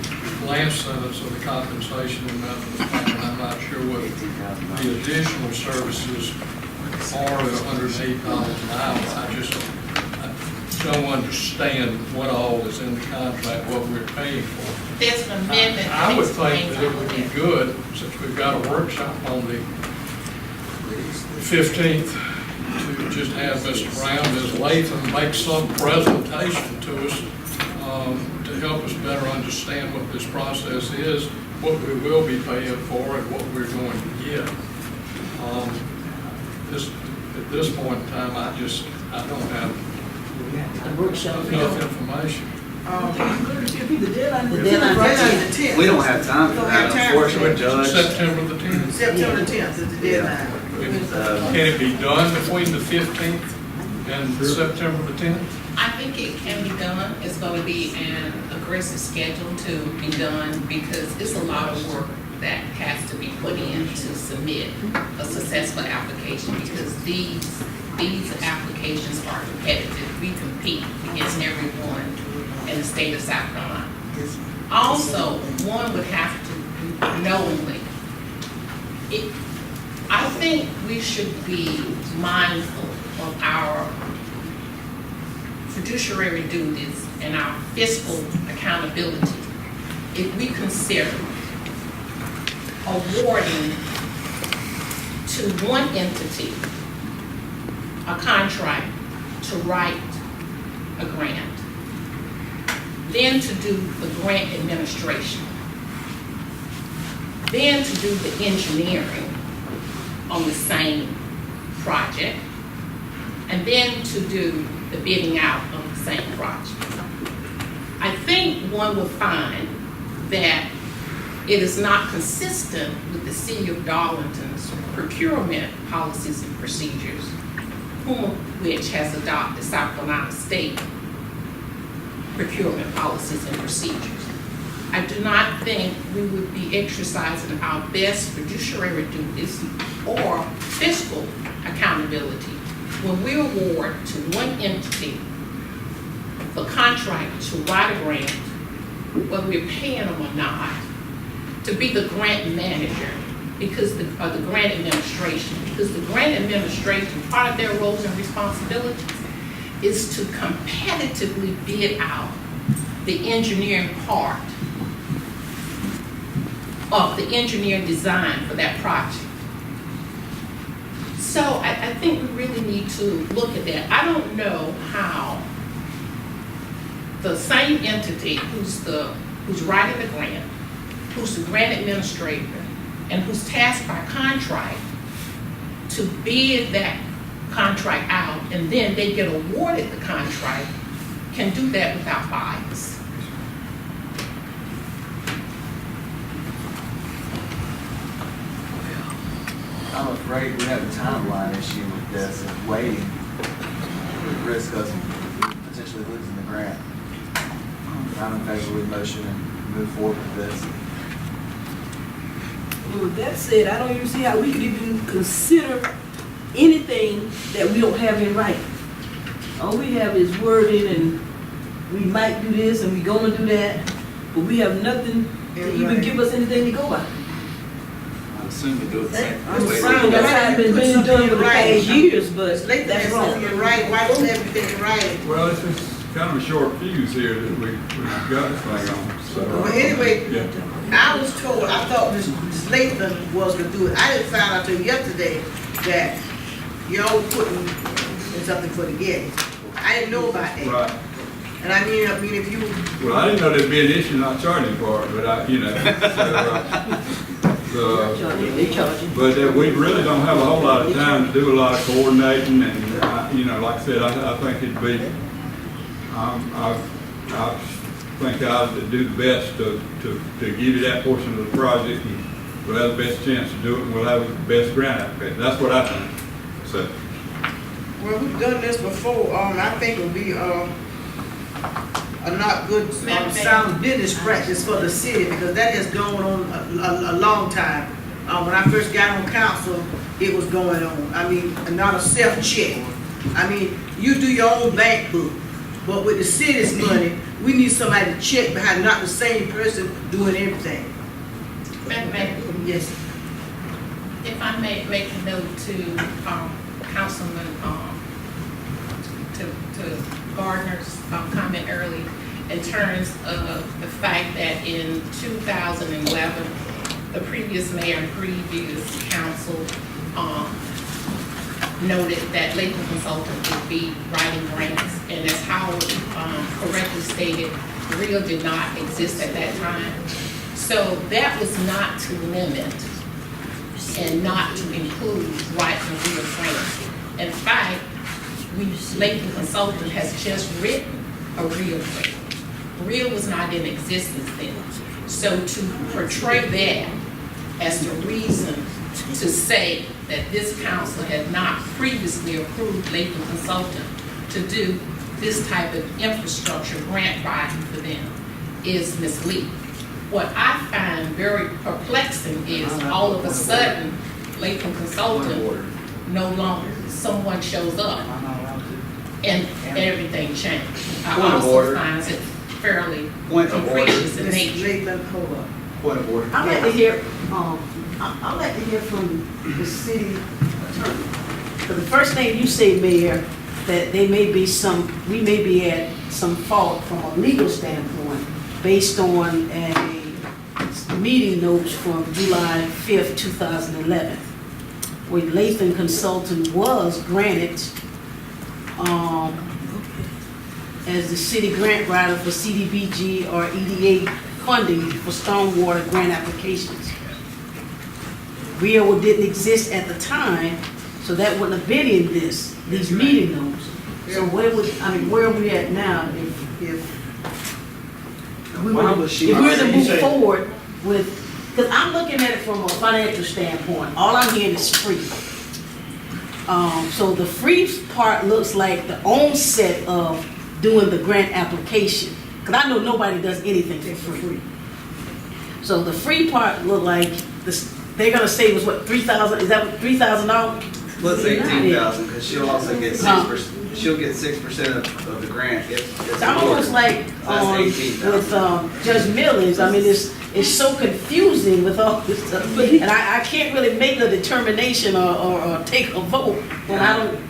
last sentence of the compensation and methods plan, I'm not sure what the additional services are at $108 an hour. I don't understand what all is in the contract, what we're paying for. There's an amendment. I would think that it would be good, since we've got a workshop on the 15th, to just have Mr. Brown, Ms. Latham make some presentation to us to help us better understand what this process is, what we will be paying for, and what we're going to get. At this point in time, I don't have enough information. The deadline. We don't have time for that, unfortunately, Judge. September the 10th. September 10th is the deadline. Can it be done between the 15th and September the 10th? I think it can be done. It's going to be an aggressive schedule to be done because it's a lot of work. that has to be put in to submit a successful application, because these applications are competitive. We compete against everyone in the state of South Carolina. Also, one would have to knowingly, I think we should be mindful of our fiduciary duties and our fiscal accountability if we consider awarding to one entity a contract to write a grant, then to do the grant administration, then to do the engineering on the same project, and then to do the bidding out of the same project. I think one will find that it is not consistent with the City of Darlington's procurement policies and procedures, which has adopted South Carolina State procurement policies and procedures. I do not think we would be exercising our best fiduciary duties or fiscal accountability when we award to one entity the contract to write a grant, whether we're paying them or not, to be the grant manager or the grant administration, because the grant administration, part of their roles and responsibilities is to competitively bid out the engineering part of the engineering design for that project. So I think we really need to look at that. I don't know how the same entity who's writing the grant, who's the grant administrator, and who's tasked by contract to bid that contract out, and then they get awarded the contract, can do that without bias. I'm afraid we have a timeline issue with this, of waiting, with risk of potentially losing the grant. I'm in favor of the motion and move forward with this. Well, with that said, I don't even see how we could even consider anything that we don't have in writing. All we have is wording, and we might do this and we gonna do that, but we have nothing to even give us anything to go by. I assume we do it the same I'm way. sorry, That's how it's been done for the past years, but that's wrong. You're right, why don't everything in writing? Well, it's just kind of a short fuse here that we've got this thing on, so. Well, anyway, Yeah. I was told, I thought this Lathan was gonna do it. I didn't find out till yesterday that y'all were putting in something for the Getty. I didn't know about that. Right. And I mean, if you, Well, I didn't know there'd be an issue not charging for it, but They charge you. but we really don't have a whole lot of time to do a lot of coordinating, and, like I said, I think it'd be, I think I'll do the best to give you that portion of the project, and we'll have the best chance to do it, and we'll have the best grant application. That's what I think, so. well, we've done this before, I think it'll be, a not good, sound business practice for the city, because that has gone on a long time. When I first got on council, it was going on. I mean, not a self-check. I mean, you do your own bank book, but with the city's money, we need somebody to check behind, not the same person doing everything. Yes. If I may make a note to Councilman, to Gardner's comment early, in terms of the fact that in 2011, the previous mayor and previous council noted that Lathan Consultant would be writing grants, and as Howard correctly stated, REAL did not exist at that time. So that was not to limit and not to include writing REAL grants. In fact, Lathan Consultant has just written a REAL grant. REAL was not in existence then. So to portray that as the reason to say that this council had not previously approved Lathan Consultant to do this type of infrastructure grant writing for them is misleading. what I find very perplexing is all of a sudden, Latham Consultant no longer, someone shows up and everything changed. I Point of also order. find it fairly Point of order. capricious in nature. Latham, hold up. Point of order. I'd like to hear, I'd like to hear from the city attorney. For the first thing you say, Mayor, that we may be at some fault from a legal standpoint based on a meeting notes from July 5th, 2011, where Latham Consultant was granted, as the city grant writer for CDBG or EDA funding for stormwater grant applications. RIA didn't exist at the time, so that wouldn't have been in these meeting notes. So where are we at now if we were to move forward with, because I'm looking at it from a financial standpoint, all I'm hearing is free. So the free part looks like the onset of doing the grant application, because I know nobody does anything for free. So the free part look like they're gonna save us what, $3,000? Is that what, $3,000? Plus 18,000, because she'll also get 6%. She'll get 6% of the grant. It's almost like with Judge Millings. I mean, it's so confusing with all this stuff, and I can't really make a determination or take a vote when I don't.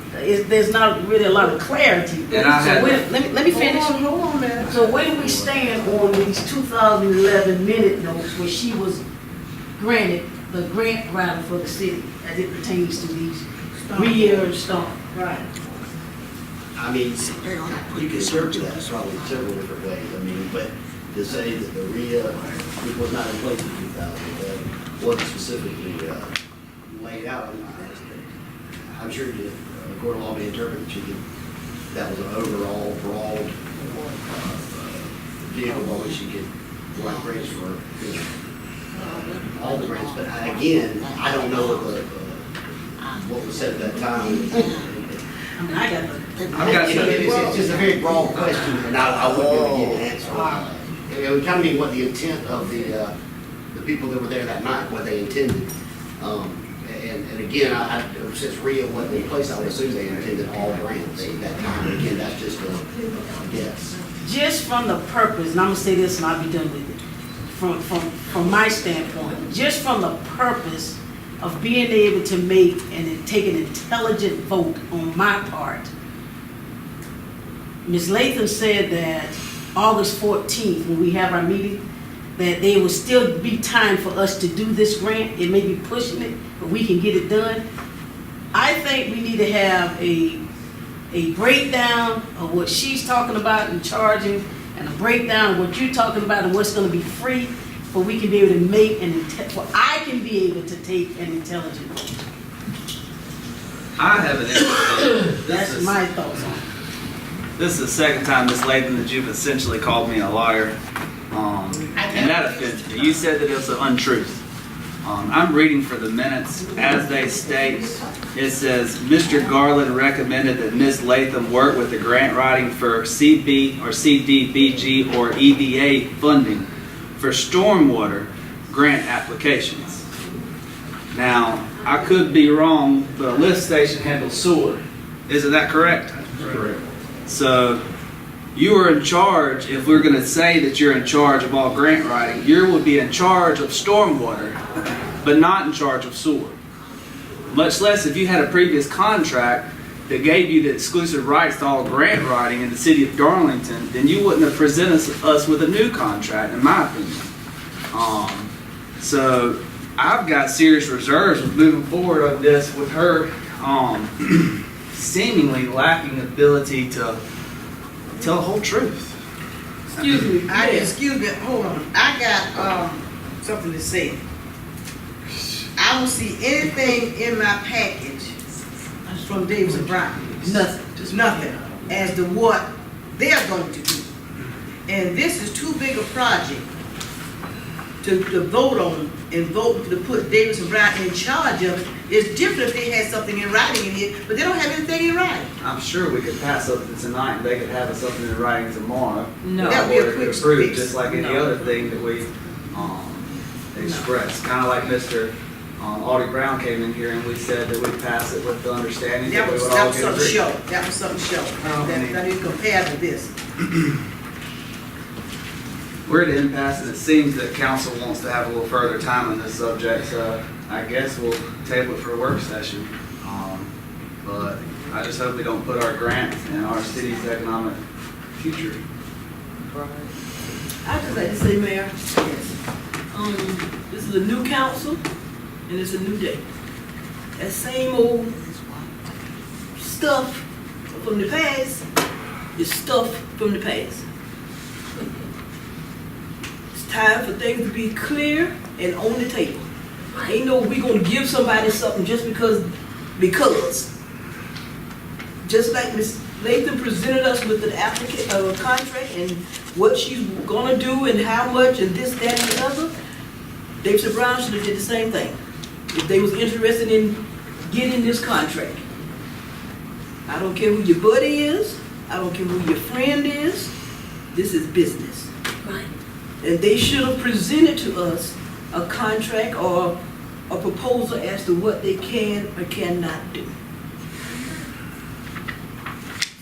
There's not really a lot of clarity. And let me finish. Hold on, man. So where do we stand on these 2011 minute notes where she was granted the grant writer for the city as it pertains to these RIA and stuff? Right. I mean, you can search that probably several different ways. I mean, but to say that the RIA was not in place in 2011, wasn't specifically laid out, I'm sure the court of law may interpret that was an overall broad vehicle by which you could write grants for all the grants. But again, I don't know what was said at that time. I mean, I got the. It's just a very broad question, and I wouldn't be able to give an answer. It would kind of mean what the intent of the people that were there that night, what they intended. And again, since RIA wasn't in place, I would assume they intended all grants at that time. But again, that's just a guess. Just from the purpose, and I'm gonna say this and I'll be done with it. From my standpoint, just from the purpose of being able to make and take an intelligent vote on my part. Ms. Latham said that August 14th, when we have our meeting, that there will still be time for us to do this grant. It may be pushing it, but we can get it done. I think we need to have a breakdown of what she's talking about and charging, and a breakdown of what you're talking about and what's gonna be free, but we can be able to make I can be able to take an intelligent vote. I have an That's my thoughts on it. This is the second time, Ms. Latham, that you've essentially called me a liar. And that offends me. You said that it was an untruth. I'm reading for the minutes as they state. It says, Mr. Garland recommended that Ms. Latham work with the grant writing for CB or CDBG or EDA funding for stormwater grant applications. Now, I could be wrong, but a lift station handles sewer. Isn't that correct? Correct. So you are in charge, if we're going to say that you're in charge of all grant writing, you would be in charge of stormwater, but not in charge of sewer. Much less if you had a previous contract that gave you the exclusive rights to all grant writing in the city of Darlington, then you wouldn't have presented us with a new contract, in my opinion. So I've got serious reserves with moving forward on this with her seemingly lacking ability to tell the whole truth. Excuse me, hold on. I got something to say. I don't see anything in my package from Davis and Brown. Nothing as to what they're going to do. And this is too big a project to vote on and vote to put Davis and Brown in charge of it. It's different if they had something in writing in here, but they don't have anything in writing. I'm sure we could pass something tonight and they could have something in writing tomorrow. No. That would be a quick approved, fix. just like any other thing that we expressed. Kind of like Mr. Audie Brown came in here and we said that we'd pass it with the understanding that That we was, would that all was get something agreed. show, that was something show, that you compare to this. We're at impasse, and it seems that council wants to have a little further time on this subject, so I guess we'll table it for a work session. But I just hope we don't put our grant and our city's economic future. I just like to say, Mayor, this is a new council and it's a new day. That same old stuff from the past is stuff from the past. It's time for things to be clear and on the table. Ain't no we gonna give somebody something just because. Just like Ms. Lathan presented us with an applicant of a contract and what she's gonna do and how much and this, that, and the other, David Brown should have did the same thing. If they was interested in getting this contract. I don't care who your buddy is, I don't care who your friend is, this is business. Right. And they should have presented to us a contract or a proposal as to what they can or cannot do.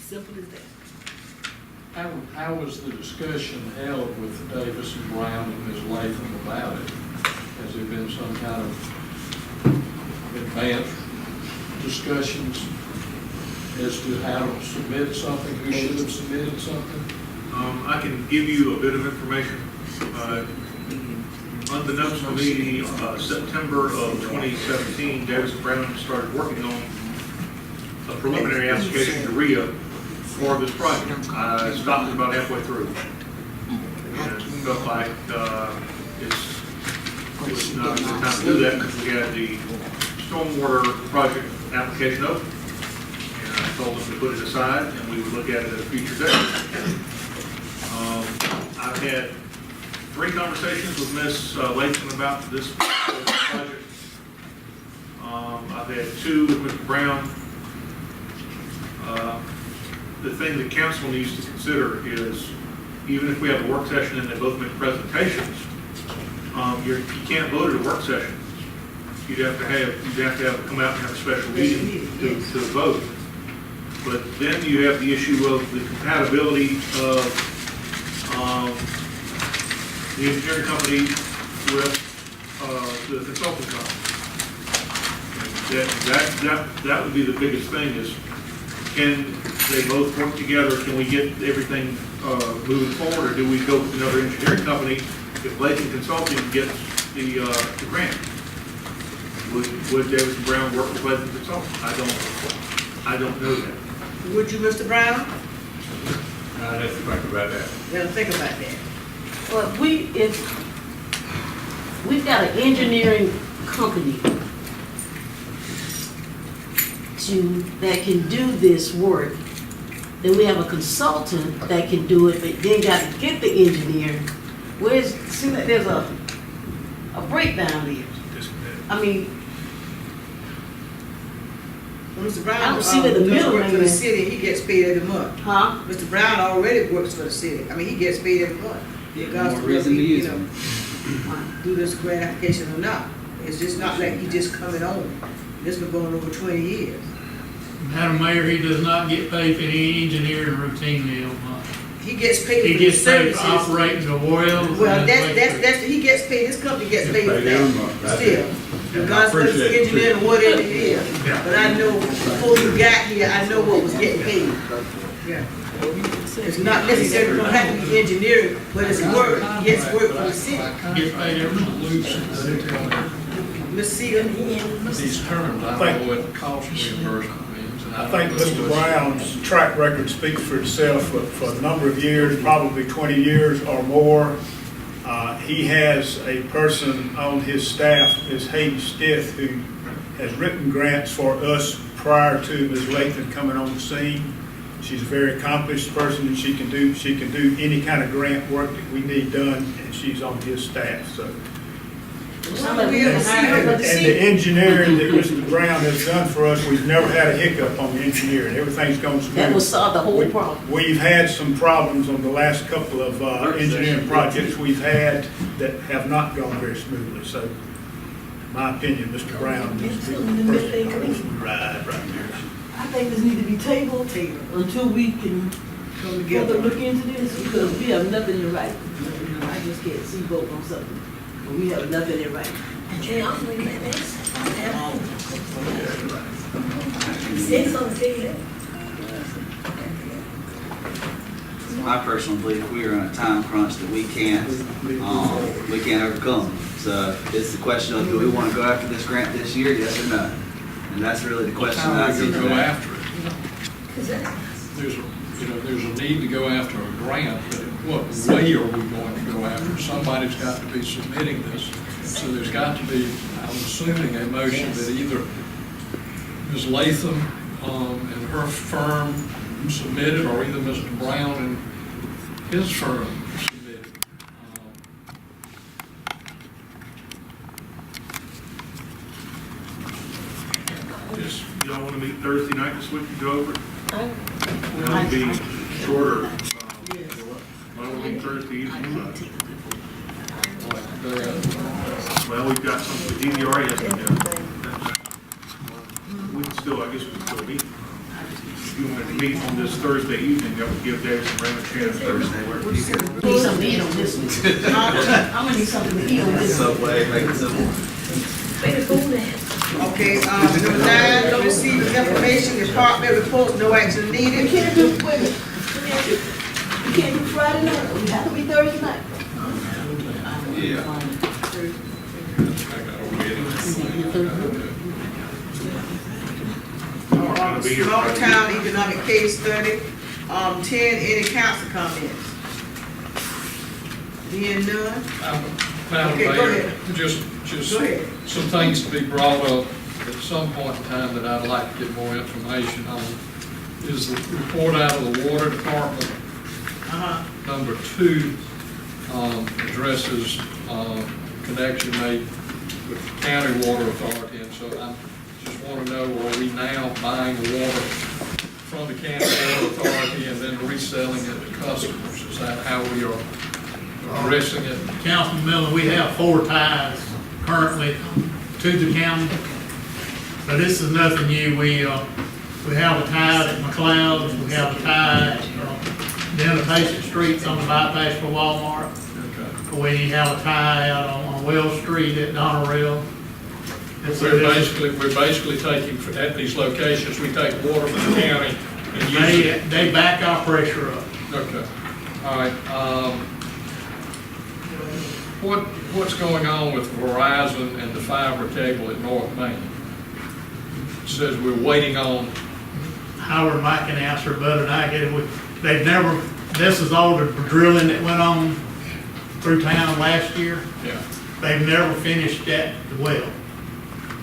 Simple as that. How was the discussion held with Davis and Brown and Ms. Latham about it? Has there been some kind of advanced discussions as to how to submit something, who should have submitted something? I can give you a bit of information. Unbeknownst to me, September of 2017, Davis and Brown started working on a preliminary application to RIA for this project. I stopped it about halfway through. And it felt like it was not a good time to do that because we had the stormwater project application open. And I told them to put it aside and we would look at it at a future date. I've had 3 conversations with Ms. Latham about this project. I've had 2 with Mr. Brown. The thing the council needs to consider is, even if we have a work session and they both make presentations, you can't vote at a work session. You'd have to have come out and have a special meeting to vote. But then you have the issue of the compatibility of the engineering company with the consulting company. That would be the biggest thing is, can they both work together? Can we get everything moving forward, or do we go with another engineering company if Latham Consulting gets the grant? Would Davis and Brown work with Latham Consulting? I don't know that. Would you, Mr. Brown? I'd have to think about that. Yeah, think about that. Well, if we've got an engineering company that can do this work, then we have a consultant that can do it, but then got to get the engineer. Seems like there's a breakdown there. I mean, Mr. Brown, I don't see that the middle works for the man- city, he gets paid every month. huh? Mr. Brown already works for the city. I mean, he gets paid every month. Regardless More of whether reason to he, use you know, do this grant application or not. It's just not like he just coming on. This been going over 20 years. Madam Mayor, he does not get paid for any engineering routinely every month. He gets paid He for gets his paid for services. operating the wells. Well, and he gets paid, his company gets paid for Pay them, that, still. I Regardless of whether appreciate it's it. engineering or whatever it is. But I know, before you got here, I know what was getting paid. Yeah. It's not necessarily gonna have to be engineering, but it's work, he gets work for the city. Gets paid every solution. Ms. Seeger? These terms, I don't know what cost reimbursement means. And I think Mr. Brown's track record speaks for itself for a number of years, probably 20 years or more. He has a person on his staff, Ms. Hayden Stith, who has written grants for us prior to Ms. Latham coming on the scene. She's a very accomplished person, and she can do any kind of grant work that we need done, and she's on his staff. So Somebody We have to see her, but And to the see, engineering that Mr. Brown has done for us, we've never had a hiccup on the engineering. Everything's gone smooth. That will solve the whole problem. We've had some problems on the last couple of engineering projects we've had that have not gone very smoothly. So, in my opinion, Mr. Brown is the person who needs to ride right there. I think this need to be tabled until we can come together. further look into this, because we have nothing in writing. You know, I just can't see vote on something, but we have nothing in writing. Say something. My personal belief, we are in a time crunch that we can't overcome. So it's the question of, do we want to go after this grant this year, yes or no? And that's really the question that I see Go today. after it. There's a need to go after a grant, but what way are we going to go after? Somebody's got to be submitting this. So there's got to be, I'm assuming, a motion that either Ms. Latham and her firm submitted, or either Mr. Brown and his firm submitted. Just, y'all want to meet Thursday night this week and go over it? That'll be shorter. Why don't we meet Thursday evening? Well, we've got some, the DVRA has been done. We can still, I guess we can still meet. If you wanted to meet on this Thursday evening, that would give Davis and Brandon a chance. Thursday, I need something to eat on this one. I'm gonna need something to eat on this one. Subway, make it simple. okay, number 9, no receipt of information, department reports, no action We needed. can't do, wait a minute. We can't do Friday night, we have to be Thursday night. Yeah. Gonna be here Small Friday. town economic case study, 10, any council comments? Being none? Madam Okay, go Mayor, ahead. just Go ahead. some things to be brought up at some point in time that I'd like to get more information on. Is the report out of the water department. Number 2 addresses connection made with the county water authority, and so I just want to know, are we now buying water from the county water authority and then reselling it to customers? Is that how we are addressing it? Councilman Miller, we have 4 ties currently to the county. But this is nothing new. We have a tie at McLeod's, we have a tie at Denison Streets on the bypass for Walmart. We have a tie out on Wells Street at Donnerell. We're basically taking, at these locations, we take water from the county and use it. They back our pressure up. Okay, all right. What's going on with Verizon and the fiber cable at North Main? It says we're waiting on. Howard Mike can answer better than I can. They've never, this is all the drilling that went on through town last year. Yeah. They've never finished that well.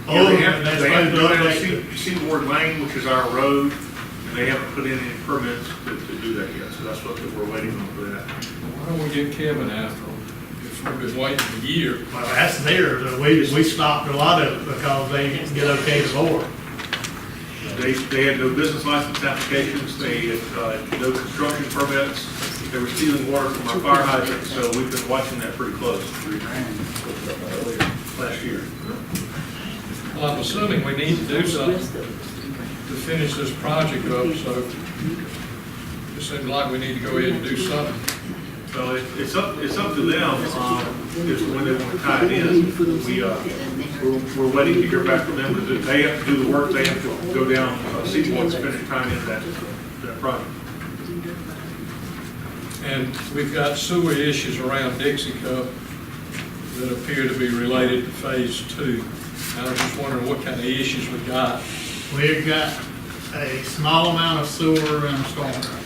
Yeah, they have to go down Seaboard Lane, which is our road, and they haven't put in any permits to do that yet, so that's what we're waiting on for that. Why don't we get Kevin after them? If we've been waiting a year. Well, that's theirs. We stopped a lot of it because they didn't get okay to bore. They had no business license applications, they had no construction permits, they were stealing water from our fire hydrants, so we've been watching that pretty close last year. Well, I'm assuming we need to do something to finish this project up, so it seems like we need to go ahead and do something. Well, it's up to them, is when they want to tie it in. We're waiting to hear back from them, because if they have to do the work, they have to go down Seaboard and finish tying into that project. And we've got sewer issues around Dixie Cup that appear to be related to phase 2. I was just wondering what kind of issues we got. We've got a small amount of sewer and storm drain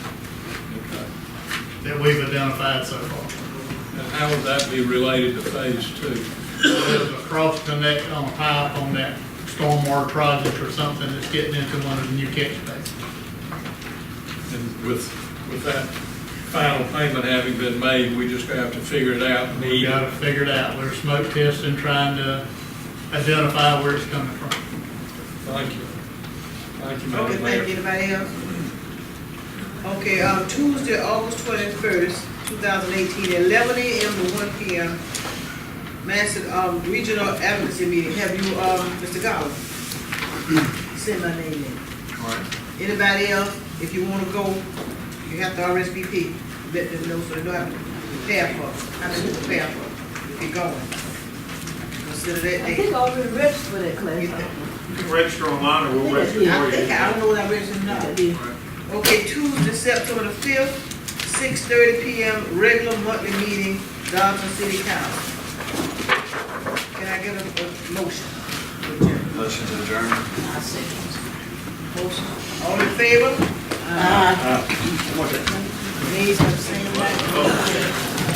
that we've identified so far. And how would that be related to phase 2? There's a cross connect on a pipe on that stormwater project or something that's getting into one of the new catch basins. And with that final payment having been made, we just have to figure it out. We gotta figure it out. We're smoke testing, trying to identify where it's coming from. Thank you. Thank you, Okay, Madam Mayor. thank you. Anybody else? Okay, Tuesday, August 21st, 2018, 11 a.m. to 1 p.m. Massive, regional advocacy meeting. Have you, Mr. Gollum? Send my name in. All right. Anybody else, if you wanna go, you have to RSVP. Let them know so they know how to prepare for, how to prepare for, if you're going. Consider that I day. think I already registered for that class. You can register online or we'll register for you. I don't know what I registered now. Okay, Tuesday, September the 5th, 6:30 p.m., regular monthly meeting, Darlington City Council. Can I get a motion? Motion to adjourn. Motion. All in favor? Nays have the same right.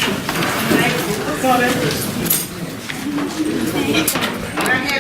Thank you.